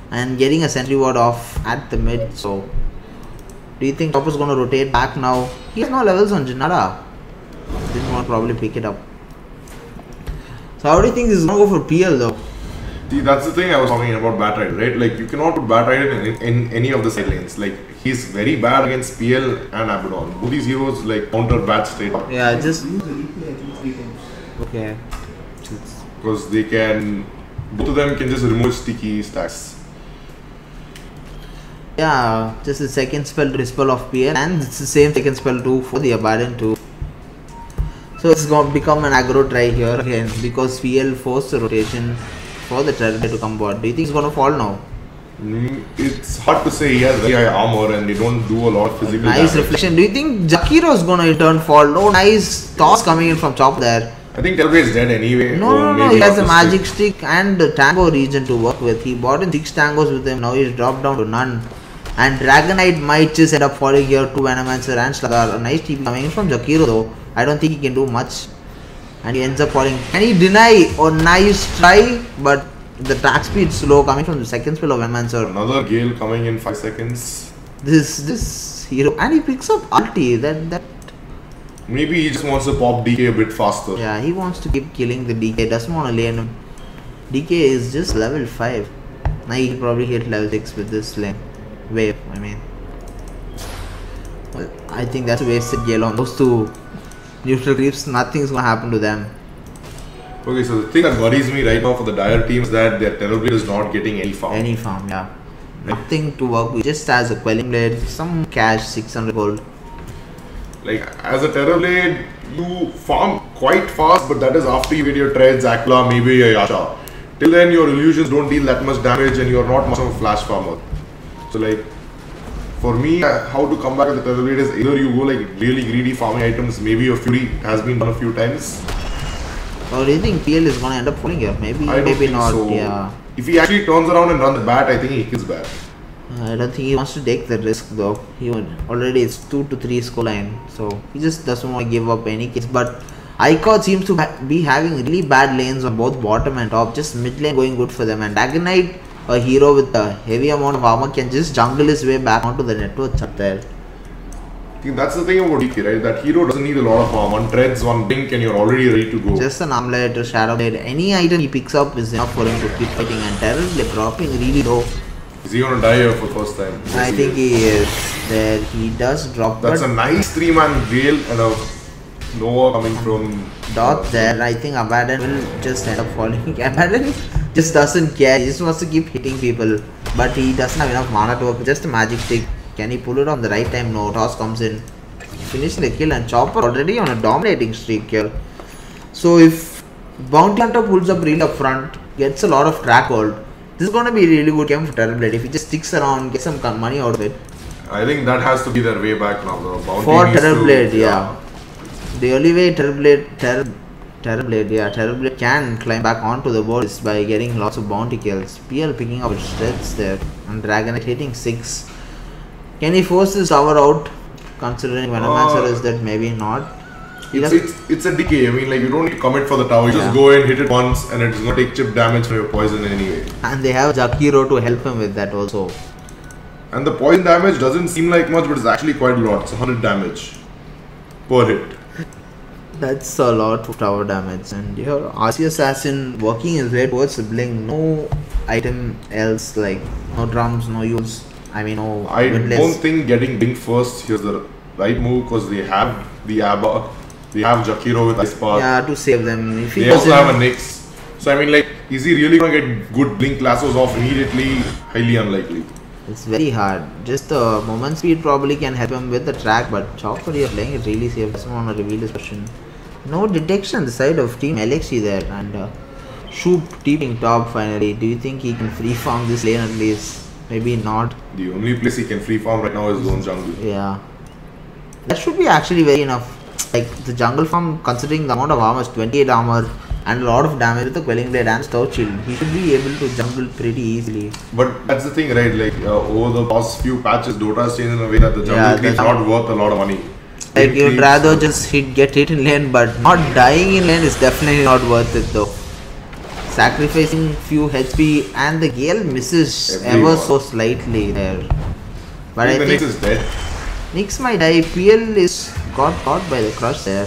And getting a sentry ward off at the mid. So, do you think Chopper's gonna rotate back now? He has no levels on Jinara. Didn't want to probably pick it up. So, how do you think this is gonna go for PL though? See, that's the thing I was talking about Batrider, right? Like, you cannot put Batrider in any of the side lanes. Like, he's very bad against PL and Abaddon. Both these heroes, like, counter bad straight up. Yeah, just... Okay. Because they can... Both of them can just remove sticky stacks. Yeah, just the second spell to dispel of PL, and it's the same second spell too for the Abaddon too. So it's going to become an aggro try here again because PL forced the rotation for the Terror to come board. Do you think he's going to fall now? It's hard to say. He has very high armor and they don't do a lot of physical Nice damage. reflection. Do you think Jakiro is going to in turn fall? No, nice toss coming in from top there. I think Telblade is dead anyway. No, he has a magic stick and the tango region to work with. He bought in 6 tangos with him, now he's dropped down to none. And Dragonite might just end up falling here to Venomancer and Slagar. A nice TP coming in from Jakiro though. I don't think he can do much. And he ends up falling. Can he deny? Oh, nice try, but the attack speed slow coming from the second spell of Venomancer. Another Gale coming in 5 seconds. This hero, and he picks up ulti. That Maybe he just wants to pop DK a bit faster. yeah, he wants to keep killing the DK. Doesn't want to lane him. DK is just level 5. Now he can probably hit level 6 with this lane. Wave, I mean. Well, I think that's a wasted gale on those 2 neutral creeps. Nothing's gonna happen to them. Okay, so the thing that worries me right now for the Dire team is that their Terrorblade is not getting any farm. Any farm, yeah. Nothing to work with. Just as a Quelling Blade, some cash, 600 gold. Like, as a Terrorblade, you farm quite fast, but that is after you get your Treads, Aquila, maybe your Yasha. Till then, your illusions don't deal that much damage and you're not much of a flash farmer. So, like, for me, how to come back with the Terrorblade is either you go like really greedy farming items, maybe your Fury has been done a few times. Or do you think PL is gonna end up falling here? Maybe, I don't maybe think not, so. yeah. If he actually turns around and runs bat, I think he kills bat. I don't think he wants to take the risk though. He would, already it's 2 to 3 scoreline, so he just doesn't want to give up any case. But ICOD seems to be having really bad lanes on both bottom and top. Just mid lane going good for them. And Dragonite, a hero with a heavy amount of armor, can just jungle his way back onto the network up there. I think that's the thing about DK, right? That hero doesn't need a lot of farm. One treads, one blink, and you're already ready to go. Just an armlet, a shadow blade, any item he picks up is enough for him to keep fighting. And Terrorblade dropping really low. Is he gonna die here for the first time? Yes, I think he is. There, he does drop. That's a nice 3-man Gale and a Nova coming from dot there. I think Abaddon will just end up falling. Abaddon just doesn't care. He just wants to keep hitting people, but he doesn't have enough mana to work. Just a magic stick. Can he pull it on the right time? No. Toss comes in, finishing the kill, and Chopper already on a dominating streak here. So if Bounty Hunter pulls up real up front, gets a lot of track hold, this is going to be a really good game for Terrorblade. If he just sticks around, gets some money out of it. I think that has to be their way back now. The bounty For needs Terrorblade, to, yeah. The only way Terrorblade Terrorblade, yeah, Terrorblade can climb back onto the boards by getting lots of bounty kills. PL picking up shreds there, and Dragonite hitting 6. Can he force this tower out? Considering Venomancer is that maybe not. It's a decay. I mean, like, you don't need to commit for the tower. You just go in, hit it once, and it's gonna take chip damage from your poison anyway. And they have Jakiro to help him with that also. And the poison damage doesn't seem like much, but it's actually quite a lot. It's 100 damage per hit. That's a lot of tower damage. And here, RC Assassin working his way towards the blink. No item else, like no drums, no use. I mean, no. I don't think getting blink first here's the right move because they have the Abba, they have Jakiro with Ice Path. Yeah, to save them. If he they also have a Nyx. So I mean, like, is he really gonna get good blink lassos off immediately? Highly unlikely. It's very hard. Just the moment speed probably can help him with the track, but Chopper here playing it really safe. Doesn't want to reveal his position. No detection on the side of Team LXG there, and Shoop teeping top finally. Do you think he can free farm this lane at least? Maybe not. The only place he can free farm right now is zone jungle. Yeah. That should be actually very enough. Like the jungle farm, considering the amount of armor, 28 armor and a lot of damage with the Quelling Blade and Stout Shield, he should be able to jungle pretty easily. But that's the thing, right? Like over the past few patches, Dota has changed in a way that the jungle creep is not worth a lot of money. Like you'd rather just get hit in lane, but not dying in lane is definitely not worth it though. Sacrificing few HP and the Gale misses ever so slightly there. But I think Nyx is dead. Nyx might die. PL is got caught by the crush there.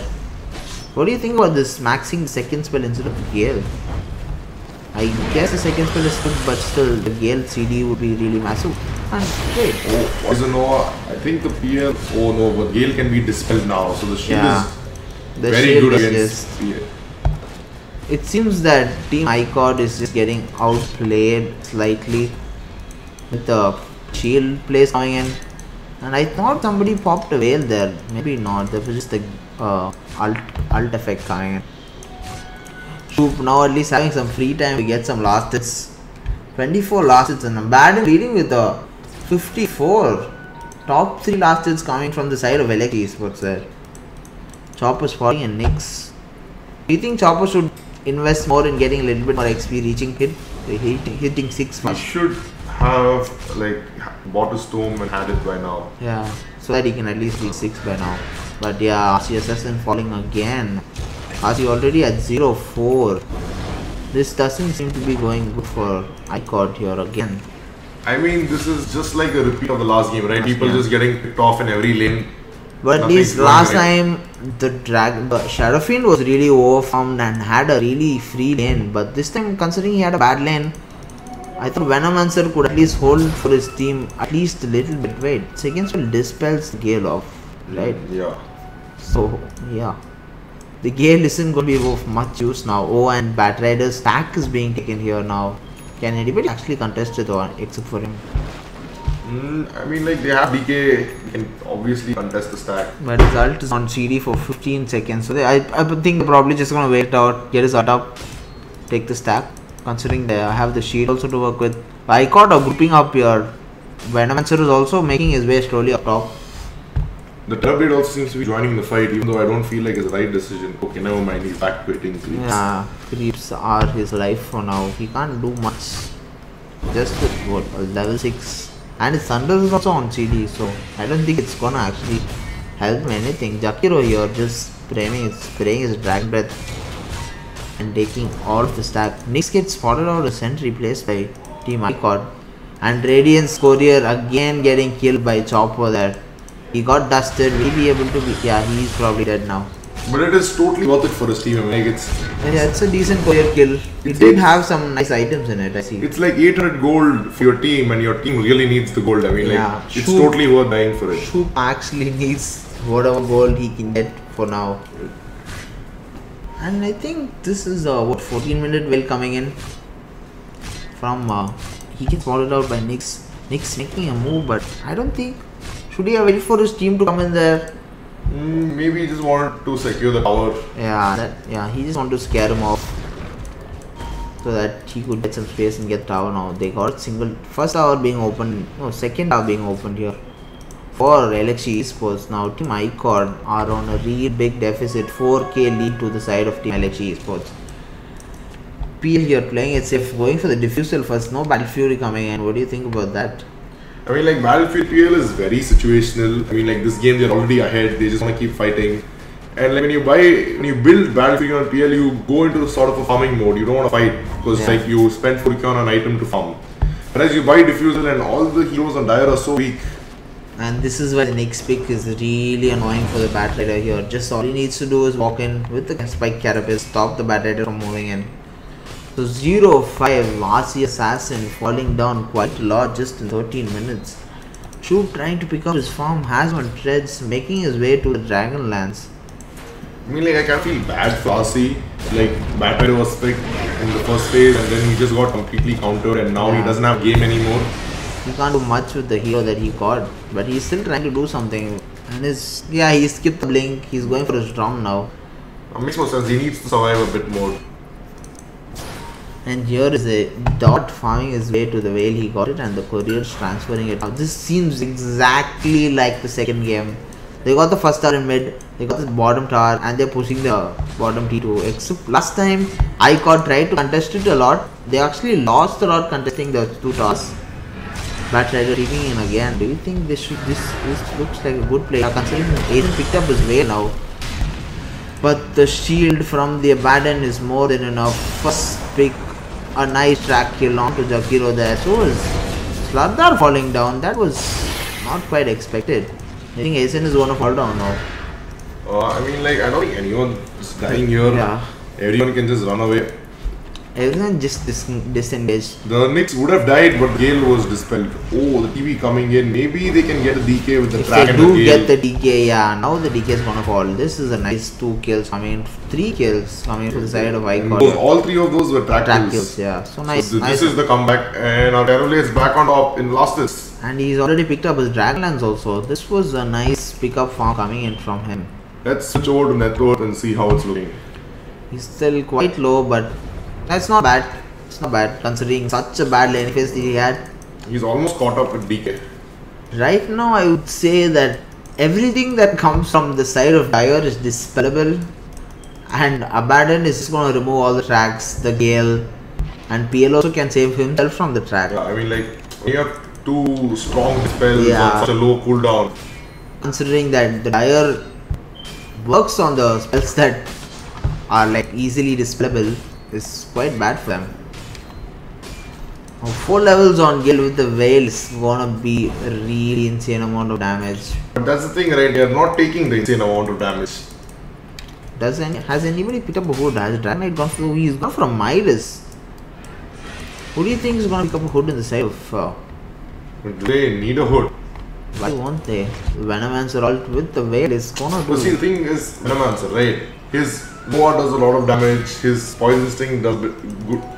What do you think about this maxing the second spell instead of the Gale? I guess the second spell is good, but still the Gale CD would be really massive. And wait. Oh, Poison Nova. I think the PL. Oh no, but Gale can be dispelled now, so the shield is very good against PL. It seems that Team ICOD is just getting outplayed slightly with the shield plays coming in. And I thought somebody popped a Veil there. Maybe not. That was just the alt effect coming in. Shoop now at least having some free time to get some last hits. 24 last hits, and I'm bad in leading with the 54. Top 3 last hits coming from the side of LXG Esports there. Chopper's falling and Nyx. Do you think Chopper should invest more in getting a little bit more XP, reaching hitting 6 He should have like bought a Storm and had it by now. Yeah, so that he can at least reach 6 by now. But yeah, RC Assassin falling again. RC already at 0-4. This doesn't seem to be going good for ICOD here again. I mean, this is just like a repeat of the last game, right? People just getting picked off in every lane. But at least last time the Shadow Fiend was really overfarmed and had a really free lane. But this time, considering he had a bad lane, I thought Venomancer could at least hold for his team at least a little bit. Wait, second spell dispels the Gale off, right? Yeah. So yeah, the Gale isn't going to be of much use now. Oh, and Batrider's stack is being taken here now. Can anybody actually contest it or except for him? I mean, like, they have DK, can obviously contest the stack. But his ult is on CD for 15 seconds. So I think they're probably just going to wait out, get his ult up, take the stack. Considering they have the shield also to work with. ICOD are grouping up here. Venomancer is also making his way slowly up top. The Terrorblade also seems to be joining the fight, even though I don't feel like it's the right decision. Okay, never mind, he's back to hitting creeps. Yeah, creeps are his life for now. He can't do much. Just with what, level 6. And his Thunder is also on CD, so I don't think it's gonna actually help him anything. Jakiro here just spraying his Dragon Breath and taking all of the stack. Nyx gets spotted out a sentry placed by Team ICOD. And Radiance Courier again getting killed by Chopper there. He got dusted, will he be able to be, yeah, he's probably dead now. But it is totally worth it for his team. I mean, like, it's a decent courier kill. It did have some nice items in it, I see. It's like 800 gold for your team, and your team really needs the gold. I mean, like, it's totally worth dying for it. Shoop actually needs whatever gold he can get for now. And I think this is what, 14-minute Will coming in from he gets followed out by Nyx. Nyx making a move, but I don't think, should he have waited for his team to come in there? Maybe he just wanted to secure the tower. Yeah, he just wanted to scare him off so that he could get some space and get tower now. They got first tower being opened, no, second tower being opened here. for LXG Esports. Now Team ICOD are on a real big deficit, 4k lead to the side of Team LXG Esports. PL here playing it safe, going for the diffusal first, no Battle Fury coming in. What do you think about that? I mean, like, Battlefield PL is very situational. I mean, like, this game they're already ahead, they just want to keep fighting. And like when you build Battlefield on PL, you go into sort of a farming mode. You don't want to fight because like you spend 40k on an item to farm. Whereas you buy Diffusal and all the heroes on Dire are so weak. And this is why the next pick is really annoying for the Bat Rider here. Just all he needs to do is walk in with the Spike Carapace, stop the Bat Rider from moving in. So 0-5 RC Assassin falling down quite a lot just in 13 minutes. Troop trying to pick up his farm, has one treads, making his way to the Dragonlance. I mean, like, I can't feel bad for RC. Like, Bat Rider was picked in the first phase and then he just got completely countered and now he doesn't have game anymore. He can't do much with the hero that he got, but he's still trying to do something. And he skipped the blink, he's going for his drum now. That makes more sense, he needs to survive a bit more. And here is a Dot farming his way to the Veil, he got it and the courier's transferring it. Now this seems exactly like the second game. They got the first tower in mid, they got the bottom tower and they're pushing the bottom T2. Except last time ICOD tried to contest it a lot, they actually lost a lot contesting the two towers. Bat Rider peeking in again. Do you think this looks like a good play? Considering Aiden picked up his way now. But the shield from the Abaddon is more than enough. First pick, a nice track kill onto Jakiro there. So is Slardar falling down. That was not quite expected. I think Aiden is going to fall down now. I mean, like, I don't think anyone is dying here. Yeah. Everyone can just run away. Everyone just disengaged. The Knicks would have died, but Gale was dispelled. Oh, the TV coming in. Maybe they can get a DK with the track and the Gale. If they do get the DK, yeah, now the DK is gonna fall. This is a nice 2 kills coming, 3 kills coming to the side of ICOD. All 3 of those were track kills, yeah. So nice. So this is the comeback, and our Terrorblade is back on top in losses. And he's already picked up his Dragonlance also. This was a nice pickup farm coming in from him. Let's switch over to net worth and see how it's looking. He's still quite low, but that's not bad. It's not bad considering such a bad lane phase he had. He's almost caught up with DK. Right now I would say that everything that comes from the side of Dire is dispellable. And Abaddon is just going to remove all the tracks, the Gale. And PL also can save himself from the track. Yeah, I mean, like, when you have 2 strong dispels on such a low cooldown. Considering that the Dire works on the spells that are like easily dispellable, is quite bad for them. 4 levels on Gale with the Veil is gonna be a really insane amount of damage. But that's the thing, right? They are not taking the insane amount of damage. Has anybody picked up a hood? Has Dragon Knight gone for? He's gone for a Midas. Who do you think is gonna pick up a hood in the side of? But they need a hood. Why won't they? Venomancer ult with the Veil is gonna do. But see, the thing is, Venomancer, right? His Noah does a lot of damage, his Poison Sting does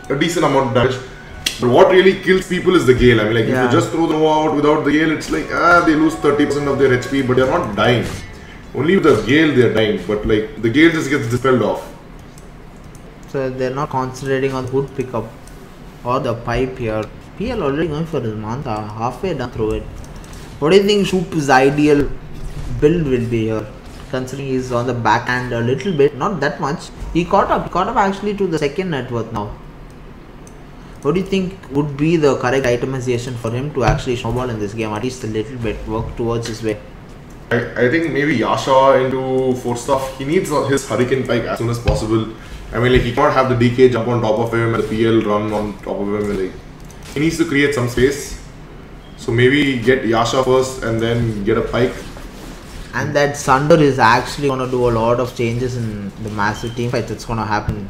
a decent amount of damage. But what really kills people is the Gale. I mean, like, if you just throw the Noah out without the Gale, it's like, they lose 30% of their HP, but they're not dying. Only with the Gale they're dying, but like, the Gale just gets dispelled off. So they're not concentrating on hood pickup or the pipe here. PL already going for his Manta, halfway done through it. What do you think Shoop's ideal build will be here? Considering he's on the backhand a little bit, not that much. He caught up actually to the second net worth now. What do you think would be the correct itemization for him to actually snowball in this game? At least a little bit, work towards his way. I think maybe Yasha into 4 stuff. He needs his Hurricane Pike as soon as possible. I mean, like, he can't have the DK jump on top of him and the PL run on top of him. Like, he needs to create some space. So maybe get Yasha first and then get a Pike. And that Sunder is actually going to do a lot of changes in the massive team fight that's going to happen.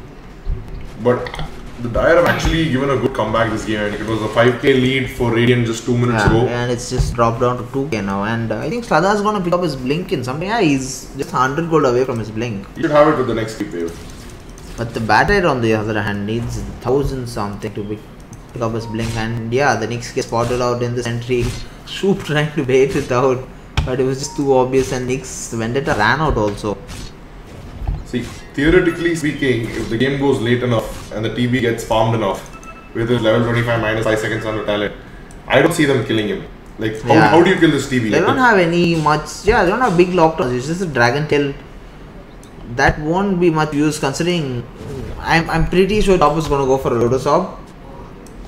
But the Dire have actually given a good comeback this game. It was a 5k lead for Radiant just 2 minutes ago. And it's just dropped down to 2k now. And I think Sladar is going to pick up his blink in something. Yeah, he's just 100 gold away from his blink. You should have it with the next wave. But the Batter on the other hand needs 1000 something to pick up his blink. And yeah, the Knicks get spotted out in the sentry. Shoop trying to bait it out. But it was just too obvious and Knicks Vendetta ran out also. See, theoretically speaking, if the game goes late enough and the TB gets farmed enough with his level 25 minus 5 seconds on the talent, I don't see them killing him. Like, how do you kill this TV? They Like, don't have any much. Yeah, they don't have big lockdowns. It's just a dragon tail. That won't be much use considering. I'm pretty sure Top is gonna go for a Lotus Orb.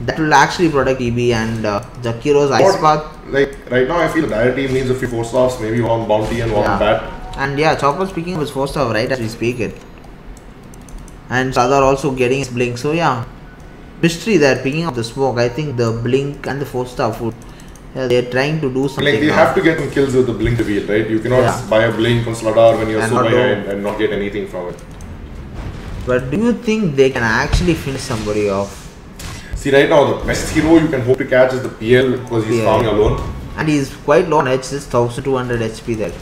That will actually protect EB and Jakiro's Ice Path. Like right now, I feel the dire team needs a few 4-stars, maybe one bounty and one bat. And yeah, Chopper's picking up his 4-star right as we speak it. And Sadar also getting his blink. So yeah, mystery there picking up the smoke. I think the blink and the 4-star food. They're trying to do something. Like they have to get some kills with the blink reveal, right? You cannot buy a blink on Sladar when you're so behind and not get anything from it. But do you think they can actually finish somebody off? See, right now the best hero you can hope to catch is the PL because he's farming alone. And he's quite low on H, just 1200 HP there.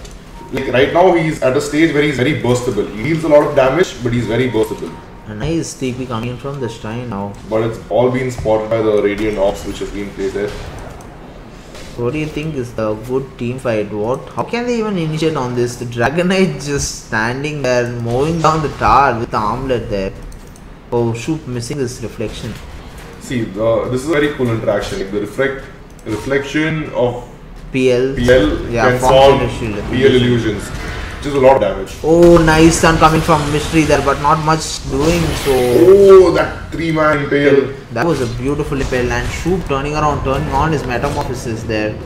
Like right now he's at a stage where he's very burstable. He deals a lot of damage, but he's very burstable. A nice TP coming in from the shrine now. But it's all been spotted by the Radiant Ops which has been placed there. What do you think is the good team fight? How can they even initiate on this? The Dragon Knight just standing there, mowing down the tower with the armlet there. Oh shoot, missing this reflection. See, this is a very cool interaction. Like the reflection of PL can solve PL illusions, which is a lot of damage. Oh, nice stun coming from Mystery there, but not much doing so. Oh, that 3-man impale. That was a beautiful impale, and Shoop turning on his metamorphosis there.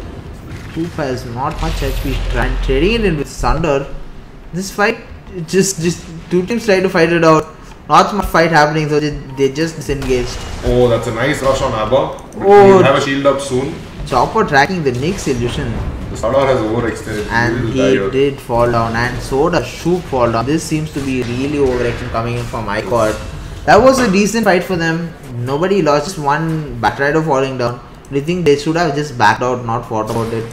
Shoop has not much HP, trading it in with Thunder. This fight, just two teams try to fight it out. Not much fight happening, so they just disengaged. Oh, that's a nice rush on Abba. Oh, he'll have a shield up soon. Chopper tracking the Nyx illusion. The Sadar has overextended. And he did fall down, and so does Shoop fall down. This seems to be really overreaction coming in from ICOD. That was a decent fight for them. Nobody lost, just one Batrider falling down. Do you think they should have just backed out, not fought about it?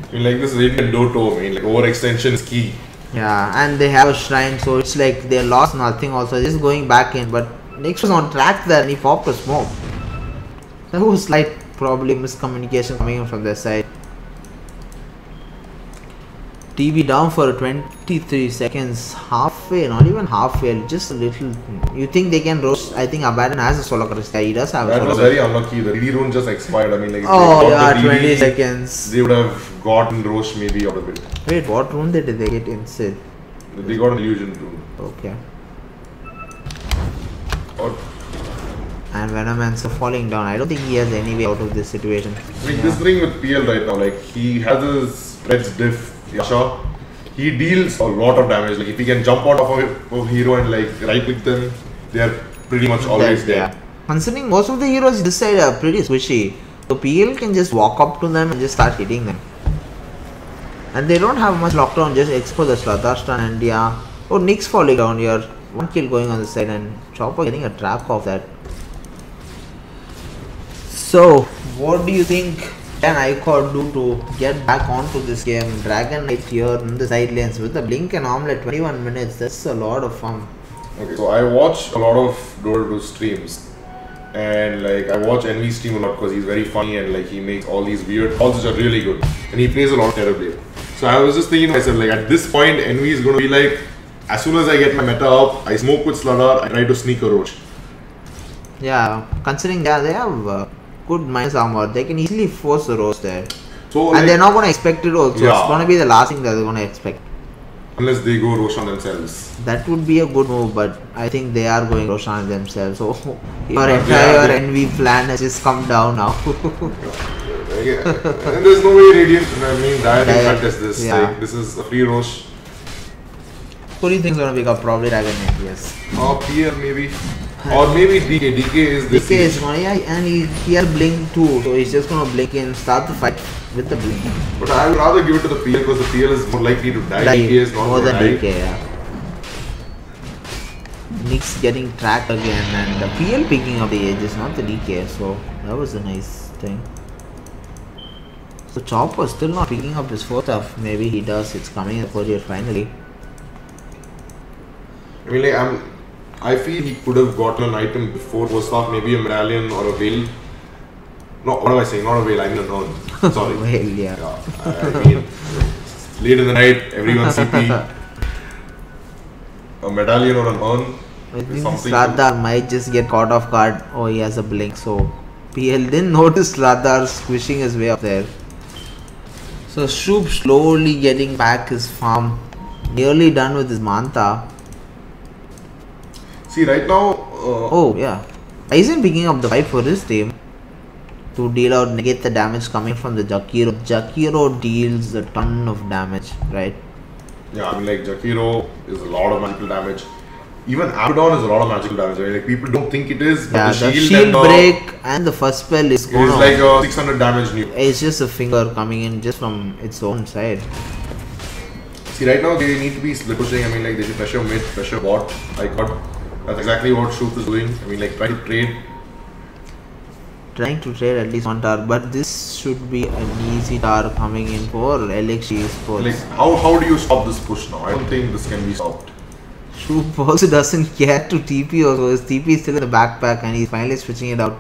I mean, like this Radiant Dota, I mean, like overextension is key. Yeah, and they have a shrine, so it's like they lost nothing also, just going back in. But Nyx was on track there and he popped a smoke. That was slight probably miscommunication coming in from their side. TV down for 23 seconds, halfway, not even halfway, just a little. You think they can roast? I think Abaddon has a solo crest. Yeah, he does have a solo crest. That was very unlucky. The DD rune just expired. I mean, like, oh yeah, 20 seconds. They would have gotten roast maybe out of it. Wait, what rune did they get instead? They got an illusion rune. Okay. Or and Venomancer falling down. I don't think he has any way out of this situation. I mean, this thing with PL right now, like he has his Red's diff. Yasha, he deals a lot of damage. Like if he can jump out of a hero and like right click them, they are pretty much always there. Yeah. Considering most of the heroes this side are pretty squishy, so PL can just walk up to them and just start hitting them. And they don't have much lockdown, just expose the Sladar stun and yeah. Oh, Nyx falling down here. One kill going on the side and Chopper getting a trap off that. So, what do you think can ICOD do to get back onto this game? Dragon Knight here in the side lanes with the blink and armlet, 21 minutes, that's a lot of fun. Okay, so I watch a lot of Dota 2 streams and like I watch Envy stream a lot because he's very funny and like he makes all these weird calls which are really good and he plays a lot of Terrorblade. So I was just thinking to myself, like at this point Envy is going to be like, as soon as I get my meta up, I smoke with Sladar, I try to sneak a Roach. Yeah, considering that they have good minus armor, they can easily force the roast there. So, and like, they're not going to expect it also. Yeah. It's going to be the last thing that they're going to expect. Unless they go Roshan themselves. That would be a good move, but I think they are going Roshan themselves. So your entire Envy plan has just come down now. And there's no way Radiant, I mean, Dire can contest this. Yeah. Like, this is a free Rosh. Who do you think is going to pick up? Probably Dragon Knight, yes. Or Pierre maybe. Or maybe DK. DK is this. DK is going to, yeah, and he has blink too, so he's just going to blink and start the fight with the blink. But I would rather give it to the PL because the PL is more likely to die. DK is not more than die. DK, yeah. Nyx getting tracked again, and the PL picking up the edges, not the DK, so that was a nice thing. So Chopper still not picking up his fourth half. Maybe he does. It's coming in the courier finally. I mean, like, I feel he could have gotten an item before first half, maybe a medallion or a veil. No, what am I saying? Not a veil, I mean a urn. Sorry. Veil, yeah. I mean, late in the night, everyone's CP. A medallion or an urn. I think Sladar might just get caught off guard. Oh, he has a blink, so PL didn't notice Sladar squishing his way up there. So Shroop slowly getting back his farm. Nearly done with his Manta. See, right now. Oh yeah. Aizen picking up the fight for his team to deal out, negate the damage coming from the Jakiro. Jakiro deals a ton of damage, right? Yeah, I mean, like Jakiro is a lot of magical damage. Even Abaddon is a lot of magical damage. I mean, like people don't think it is, but Yeah, the the shield, shield and break and the first spell is it going is like a 600 damage new. It's just a finger coming in just from its own side. See, right now they need to be split pushing. I mean, like they should pressure mid, pressure bot, ICOD. That's exactly what Shroop is doing. I mean, like try to trade. Trying to trade at least one tower, but this should be an easy tower coming in for LXG Esports. Like, how do you stop this push now? I don't think this can be stopped. Shroop also doesn't care to TP also. His TP is still in the backpack and he's finally switching it out.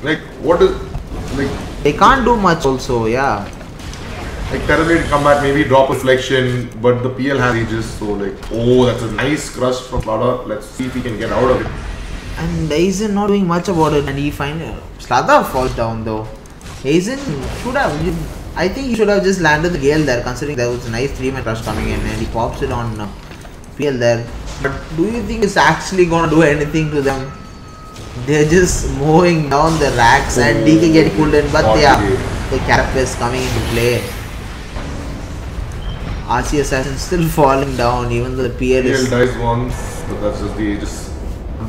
Like, what is like? They can't do much also, yeah. Like Terrorblade come back, maybe drop reflection, but the PL has ages, so like, oh, that's a nice crush from Slaughter. Let's see if he can get out of it. And Aizen not doing much about it, and he finally Slaughter falls down though. Aizen should have, I think he should have just landed the Gale there, considering there was a nice 3-man rush coming in, and he pops it on PL there. But do you think it's actually gonna do anything to them? They're just mowing down the racks, and DK get pulled in, but they are the Carapace coming into play. RC Assassin still falling down, even though the PL is dies once, but that's just the ages.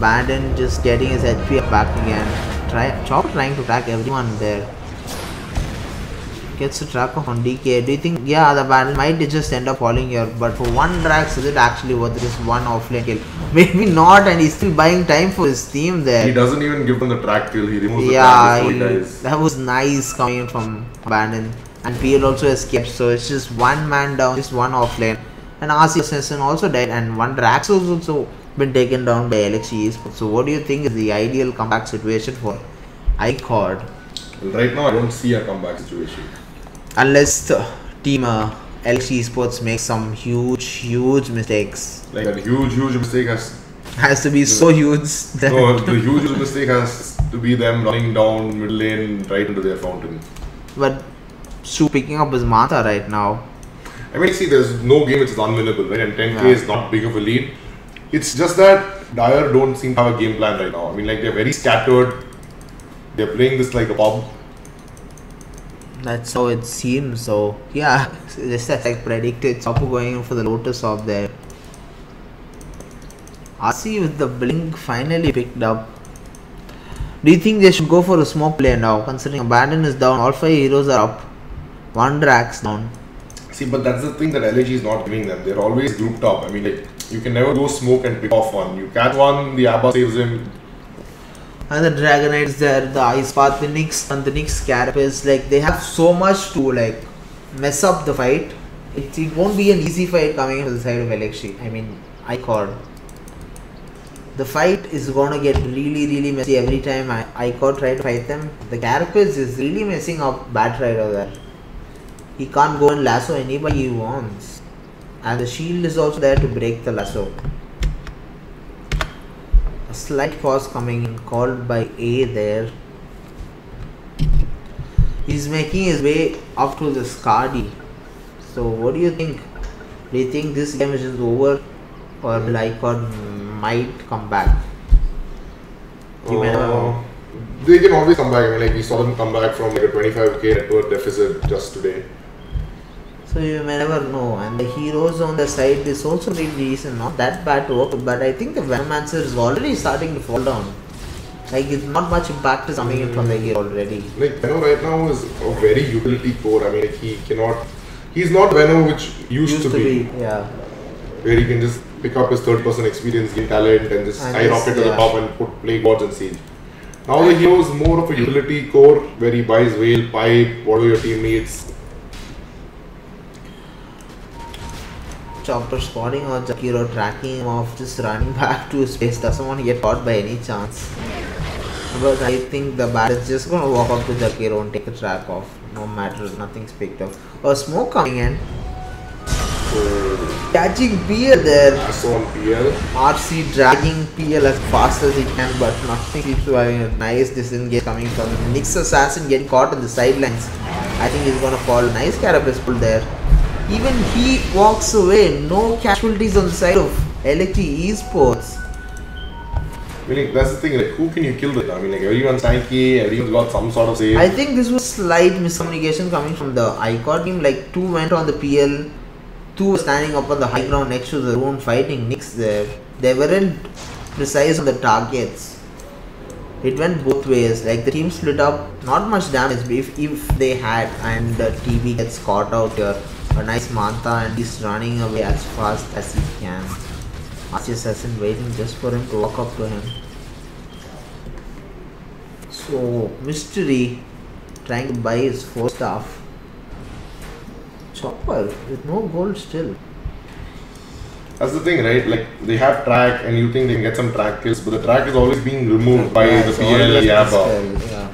abandoned, just getting his HP back again. Chop trying to track everyone there. Gets a track off on DK. Do you think, yeah, the battle might just end up falling here, but for one Drax, is it actually worth just one offlane kill? Maybe not, and he's still buying time for his team there. He doesn't even give them the track kill, he removes the track before he dies. That was nice coming in from abandon. And PL also escaped, so it's just one man down, just one offlane. And RC Assassin also died, and one Drax was also been taken down by LXG Esports. So what do you think is the ideal comeback situation for ICOD? Well, right now I don't see a comeback situation. Unless the team LXG Esports makes some huge mistakes. Like that huge mistake Has to be so huge that no, the huge mistake has to be them running down middle lane right into their fountain. But Shu picking up his Mata right now. I mean, see, there's no game which is unwinnable, right? And 10k is not big of a lead. It's just that Dire don't seem to have a game plan right now. I mean, like they're very scattered. They're playing this like a pub. That's how it seems. So yeah, just as I predicted, Chapu going in for the Lotus off there. RC with the blink finally picked up. Do you think they should go for a smoke play now? Considering Abandon is down, all 5 heroes are up, one Drax down. See, but that's the thing that LG is not giving them. They're always grouped up. I mean, like you can never go smoke and pick off one. You catch one, the Abba saves him. And the Dragonites there, the Ice Path, the Nyx and the Nyx Carapace, like they have so much to like mess up the fight. It won't be an easy fight coming into the side of LXG. I mean, ICOD. The fight is gonna get really messy every time ICOD try to fight them. The Carapace is really messing up Bat Rider there. He can't go and lasso anybody he wants. And the shield is also there to break the lasso. A slight pause coming in, called by A there. He's making his way up to the Skadi. So what do you think? Do you think this game is just over, or will ICOD might come back? You may never know. They can always come back. I mean, like we saw them come back from like a 25k network deficit just today. So you may never know. And the heroes on the side is also really decent, not that bad to work with, but I think the Venomancer is already starting to fall down. Like it's not much impact is coming in from the hero already. Like Venom right now is a very utility core. I mean, like, he's not Venom which used to be. Yeah. Where he can just pick up his third person experience, gain talent and just skyrocket to the top and play gods and siege. Now the hero is more of a utility core where he buys whale, pipe, whatever your team needs. Chopper spawning or Jakiro tracking him off, just running back to his space, doesn't want to get caught by any chance. But I think the bat is just gonna walk up to Jakiro and take the track off, no matter, nothing's picked up. A smoke coming in. Catching PL there. On PL. RC dragging PL as fast as he can, but nothing keeps surviving. A nice disengage coming from Nyx Assassin getting caught in the sidelines. I think he's gonna fall. Nice carapace pull there. Even he walks away. No casualties on the side of LXG Esports. I mean, like, that's the thing, like, who can you kill with? I mean, like, everyone's tanky, everyone's got some sort of save. I think this was slight miscommunication coming from the ICOD team. Like, 2 went on the PL, 2 were standing up on the high ground next to the rune fighting Nix there. They weren't precise on the targets. It went both ways. Like, the team split up, not much damage if they had, and the TB gets caught out here. A nice Manta, and he's running away as fast as he can. Archie Assassin waiting just for him to walk up to him. So, Mystery trying to buy his 4 staff. Chopper with no gold still. That's the thing, right? Like, they have track and you think they can get some track kills, but the track is always being removed by the PL Yaba. Yeah.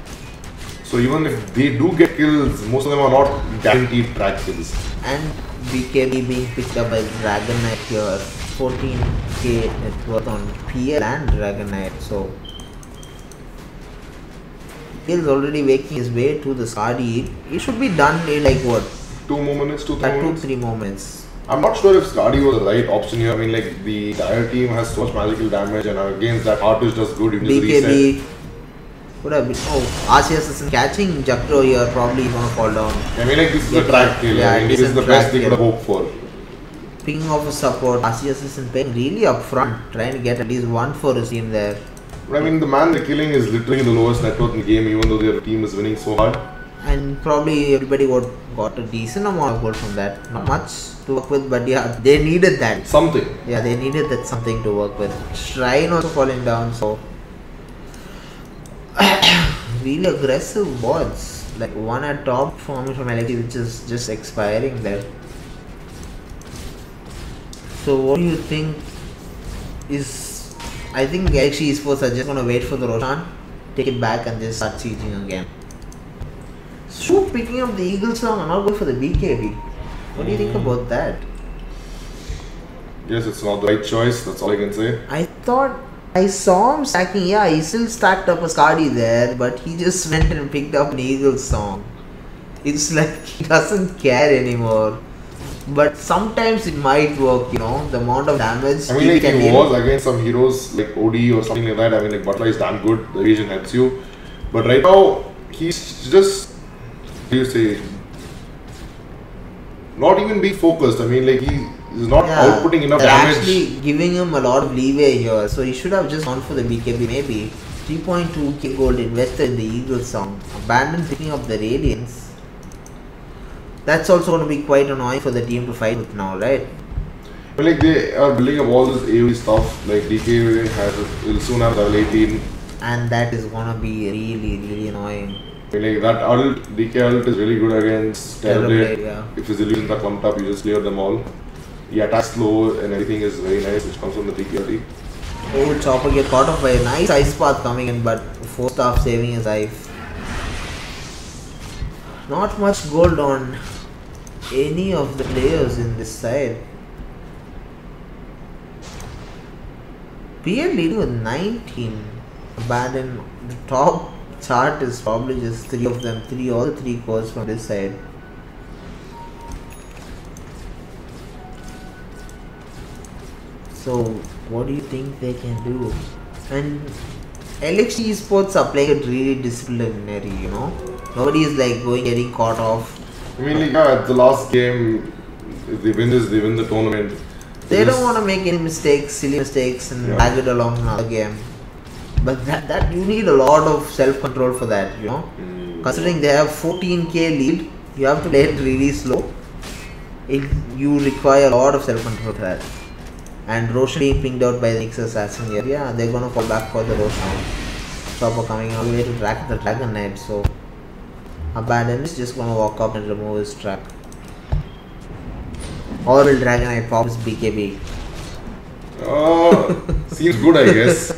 So even if they do get kills, most of them are not guaranteed track kills. And BKB being picked up by Dragon Knight here. 14k net worth on PL and Dragon Knight. So he is already making his way to the Skadi. It should be done in like what? 2 more minutes, 2-3 minutes? 2-3 moments. I'm not sure if Skadi was the right option here. I mean, like, the dire team has so much magical damage, and against that, Artish does good. You just BKB reset. would have been. Oh, RC Assassin catching Jakro here. Probably gonna fall down. I mean, like, this is a track kill. Yeah, I mean, this is the best they could have hoped for. Picking off a support, RC Assassin playing really up front, trying to get at least 1 for his team there. But I mean, the man they're killing is literally the lowest net worth in the game, even though their team is winning so hard. And probably everybody got a decent amount of gold from that. Not much to work with, but yeah, they needed that. Something. Yeah, they needed that something to work with. Shrine also falling down, so really aggressive boards. Like one at top forming from LXG, which is just expiring there. So what do you think is? I think LXG Esports are just gonna wait for the Roshan, take it back, and just start sieging again. Shoot, picking up the Eagle song and not go for the BKB. What do you think about that? Yes, it's not the right choice, that's all I can say. I thought I saw him stacking, yeah, he still stacked up a Skadi there, but he just went and picked up an Eagle song. It's like he doesn't care anymore. But sometimes it might work, you know, the amount of damage. I mean, like, he was against some heroes like OD or something like that. I mean, like, Butler is damn good, the evasion helps you. But right now, he's just, what do you say, not even being focused. I mean, like, he is not outputting enough damage. Actually giving him a lot of leeway here, so he should have just gone for the BKB maybe. 3.2k gold invested in the Eagle song. Abandon picking up the Radiance. That's also going to be quite annoying for the team to fight with now, right? But like, they are building up all this AoE stuff. Like, DK will soon have level 18. And that is going to be really annoying. I mean, like, that ult, DK ult is really good against Terrorblade. Yeah. If his illusions are clumped up, you just clear them all. He attacks slow and everything is very nice, which comes from the DK ult. Oh, Chopper get caught off by a nice ice path coming in, but 4 staff saving his life. Not much gold on any of the players in this side. PL leading with 19. Abandon. The top chart is probably just 3 of them. All the 3 cores from this side. So what do you think they can do? And LXG Esports are playing it really disciplinary, you know. Nobody is like getting caught off. I mean, like, yeah, at the last game, if they win this, they win the tournament. They don't want to make any mistakes, silly mistakes, and drag it along another game. But that you need a lot of self-control for that, you know. Considering they have 14k lead, you have to play it really slow. You require a lot of self-control for that. And Roshan being pinged out by the Nix Assassin here. Yeah, they're gonna fall back for the Roshan. Chopper coming all the way to track the Dragon Knight, so Abandon is just gonna walk up and remove his track. Or will Dragon Knight pop his BKB? Seems good, I guess.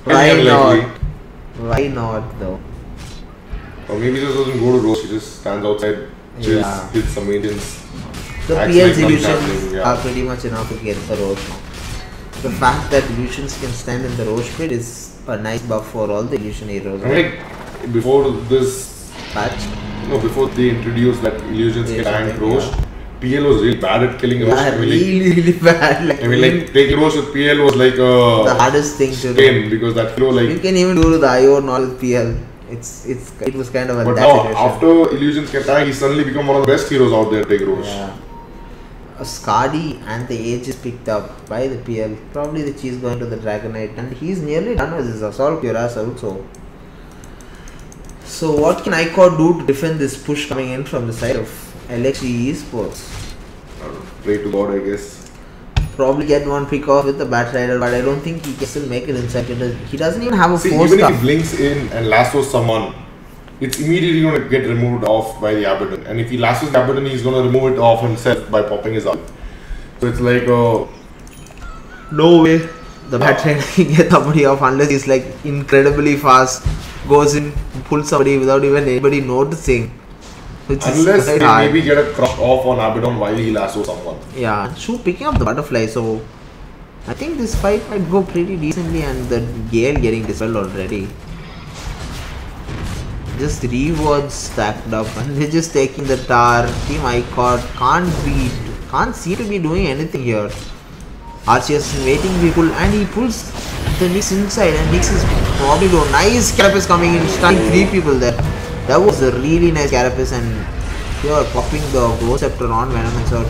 Why not? Why not though? Or maybe he just doesn't go to Roast, he just stands outside, just hits some minions. The PL's illusions are pretty much enough to get the Roche now. The fact that illusions can stand in the Roche pit is a nice buff for all the illusion heroes. I mean, like, before this patch, No, before they introduced that illusions Yes, and yeah. Roche, PL was really bad at killing Roche. Yeah, really bad. Like, I mean, like taking Roche with PL was like the a hardest thing to do. pain because that hero You like. can even do the IO not with PL. It was kind of a But that now situation. after illusions can die, he's suddenly become one of the best heroes out there. Take Roche. Yeah. Skadi and the age is picked up by the PL. Probably the cheese going to the Dragonite, and he's nearly done with his assault cuirass also. So what can ICOD do to defend this push coming in from the side of LXG Esports? Pray to God, I guess. Probably get one pick off with the Bat Rider, but I don't think he can still make it inside. He doesn't even have a See, force even if stuff. he blinks in and lassos someone, it's immediately going to get removed off by the Abaddon. And if he lassos the Abaddon, he's going to remove it off himself by popping his ult. So it's like No way the Bat Rider can get somebody off unless he's like incredibly fast, goes in, pulls somebody without even anybody noticing. unless they maybe get a crush off on Abaddon while he lassos someone. Yeah, Shu picking up the butterfly, so I think this fight might go pretty decently, and the Gale getting dispelled already. Just 3 wards stacked up, and they're just taking the tower. Team ICOD can't seem to be doing anything here. Arceus waiting to be pulled, and he pulls the Nyx inside, and Nyx is probably low. Nice Carapace coming in, stunning 3 people there. That was a really nice Carapace, and here popping the Glow Scepter on Venom and so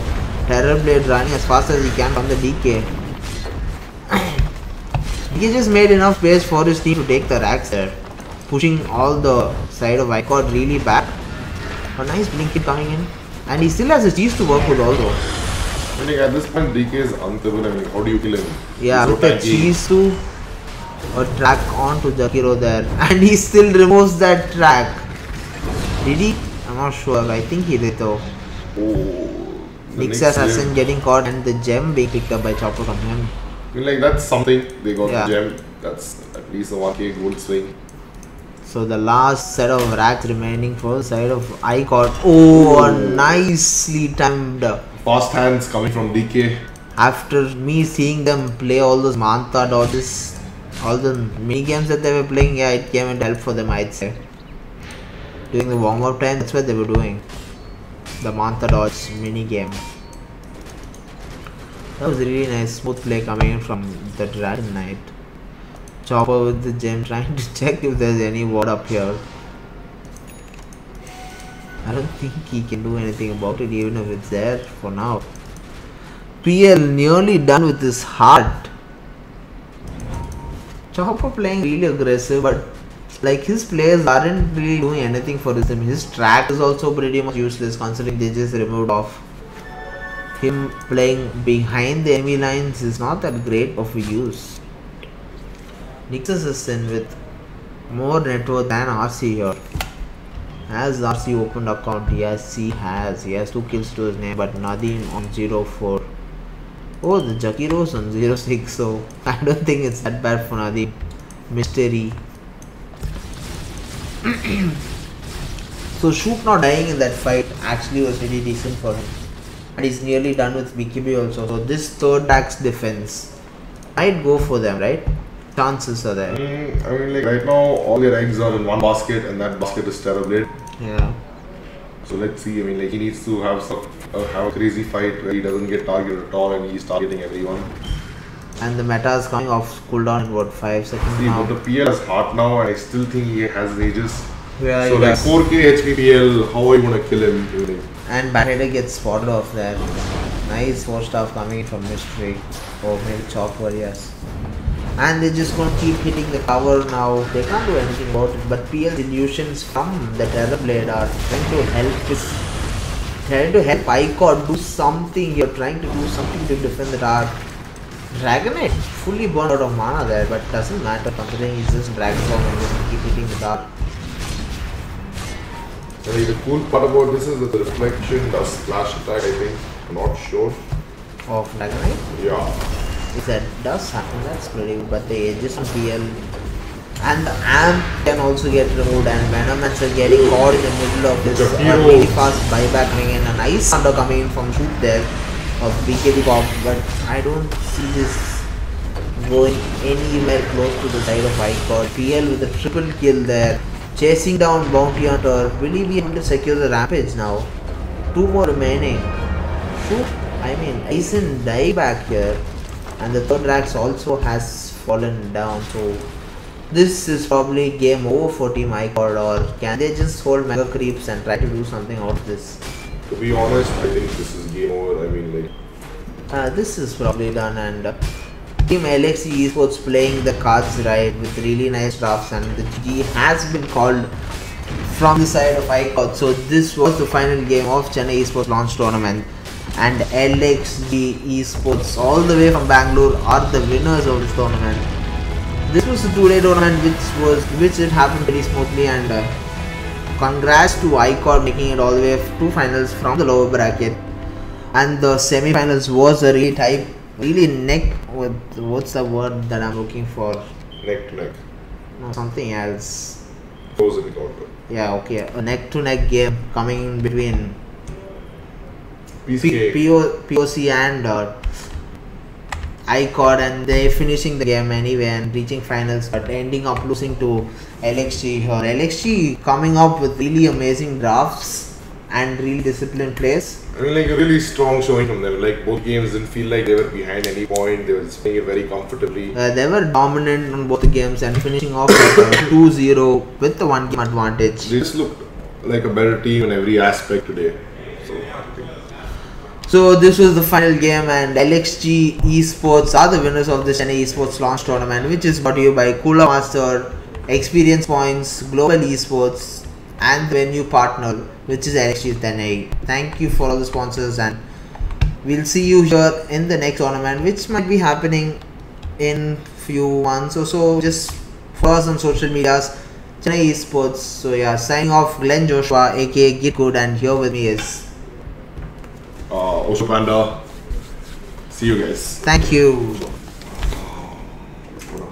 Terror Blade running as fast as he can from the DK. He just made enough space for his team to take the racks there, pushing all the side of ICOD really back. A nice Blinket coming in, and he still has a cheese to work with also. I think at this point DK is unkillable. I mean, how do you kill him? Yeah, He's with so the tanky. cheese to a track onto Jakiro there, and he still removes that track. Did he? I'm not sure. I think he did though. Oh, the Nyx next Assassin wave. getting caught, and the gem being picked up by Chopper from him. I mean, like that's something. They got Yeah. the gem. That's at least a 1k gold swing. So the last set of racks remaining for the side of ICOD. Oh, a nicely timed. Fast hands coming from DK. After me seeing them play all those Mantha dodges, all the mini games that they were playing, yeah, it came and helped for them, I'd say. During the warm up time, that's what they were doing. The Mantha dodge mini game. That was really nice, smooth play coming in from the Dragon Knight. Chopper with the gem, trying to check if there's any ward up here. I don't think he can do anything about it, even if it's there for now. PL nearly done with his heart. Chopper playing really aggressive, but like his players aren't really doing anything for him. His track is also pretty much useless considering they just removed off. Him playing behind the enemy lines is not that great of a use. Nyx Assassin with more net worth than RC here. Has RC opened account? Yes, he has. He has 2 kills to his name, but Nadim on 0-4. Oh, the Jakiro's on 0-6, so I don't think it's that bad for Nadim. Mystery. So Shoop not dying in that fight actually was really decent for him. And he's nearly done with BKB also. So this third axe defense might go for them, right? Chances are there. I mean, like right now, all their eggs are in one basket, and that basket is Terrorblade. Yeah. So let's see. I mean, like he needs to have a crazy fight where he doesn't get targeted at all, and he's targeting everyone. And the meta is coming off cooldown in what, 5 seconds See, now? but the PL has heart now, and I still think he has Aegis. Yeah, So he like does. 4k HP PL, how are you gonna kill him? Really? And Batrider gets spotted off there. Nice 4-star coming in from Mystery. Or maybe Chopper, yes. And they're just going to keep hitting the cover now. They can't do anything about it. But PL's illusions from the Terrorblade are trying to help this. Trying to help ICOD do something here. Trying to do something to defend the tower. Dragonite fully burned out of mana there. But doesn't matter considering he's just Dragon Form and just keep hitting the tower. And like, the cool part about this is that the reflection does splash attack, I think. I'm not sure. Of Dragonite. Yeah. If that does happen, that's pretty good. But the edges on PL and the amp can also get removed, and Venomans are getting caught in the middle of this really fast buyback coming in. A nice thunder coming in from Shoot there of BKB pop, but I don't see this going anywhere close to the side of ICOD. PL with a triple kill there. chasing down Bounty Hunter. Will he be able to secure the Rampage now? 2 more remaining. Shoot, I mean, Aizen die back here. And the third Rax also has fallen down. So this is probably game over for Team ICOD, or can they just hold Mega Creeps and try to do something out of this? To be honest, I think this is game over. I mean, like, this is probably done, and Team LXG Esports playing the cards right with really nice drafts, and the GG has been called from the side of ICOD. So this was the final game of Chennai Esports Launch Tournament, and LXG Esports all the way from Bangalore are the winners of this tournament. This was a 2-day tournament which it happened very smoothly, and congrats to ICOD making it all the way to finals from the lower bracket. And the semi-finals was a really neck with, what's the word that I'm looking for? neck to neck. No, something else. Close encounter. Yeah, okay, a neck to neck game coming in between PCA. POC and ICOD, and they finishing the game anyway and reaching finals, but ending up losing to LXG here. LXG coming up with really amazing drafts and really disciplined plays. I mean, like a really strong showing from them. Like both games didn't feel like they were behind any point. They were just playing it very comfortably. They were dominant on both the games and finishing off like 2-0 with the 1 game advantage. They just looked like a better team in every aspect today. So this was the final game, and LXG Esports are the winners of the Chennai Esports Launch Tournament, which is brought to you by Cooler Master, Experience Points, Global Esports, and the venue partner, which is LXG Chennai. Thank you for all the sponsors, and we'll see you here in the next tournament, which might be happening in few months or so. Just follow us on social medias, Chennai Esports. So yeah, signing off, Glenn Joshua, aka Get Good, and here with me is Osho Panda. See you guys. thank you.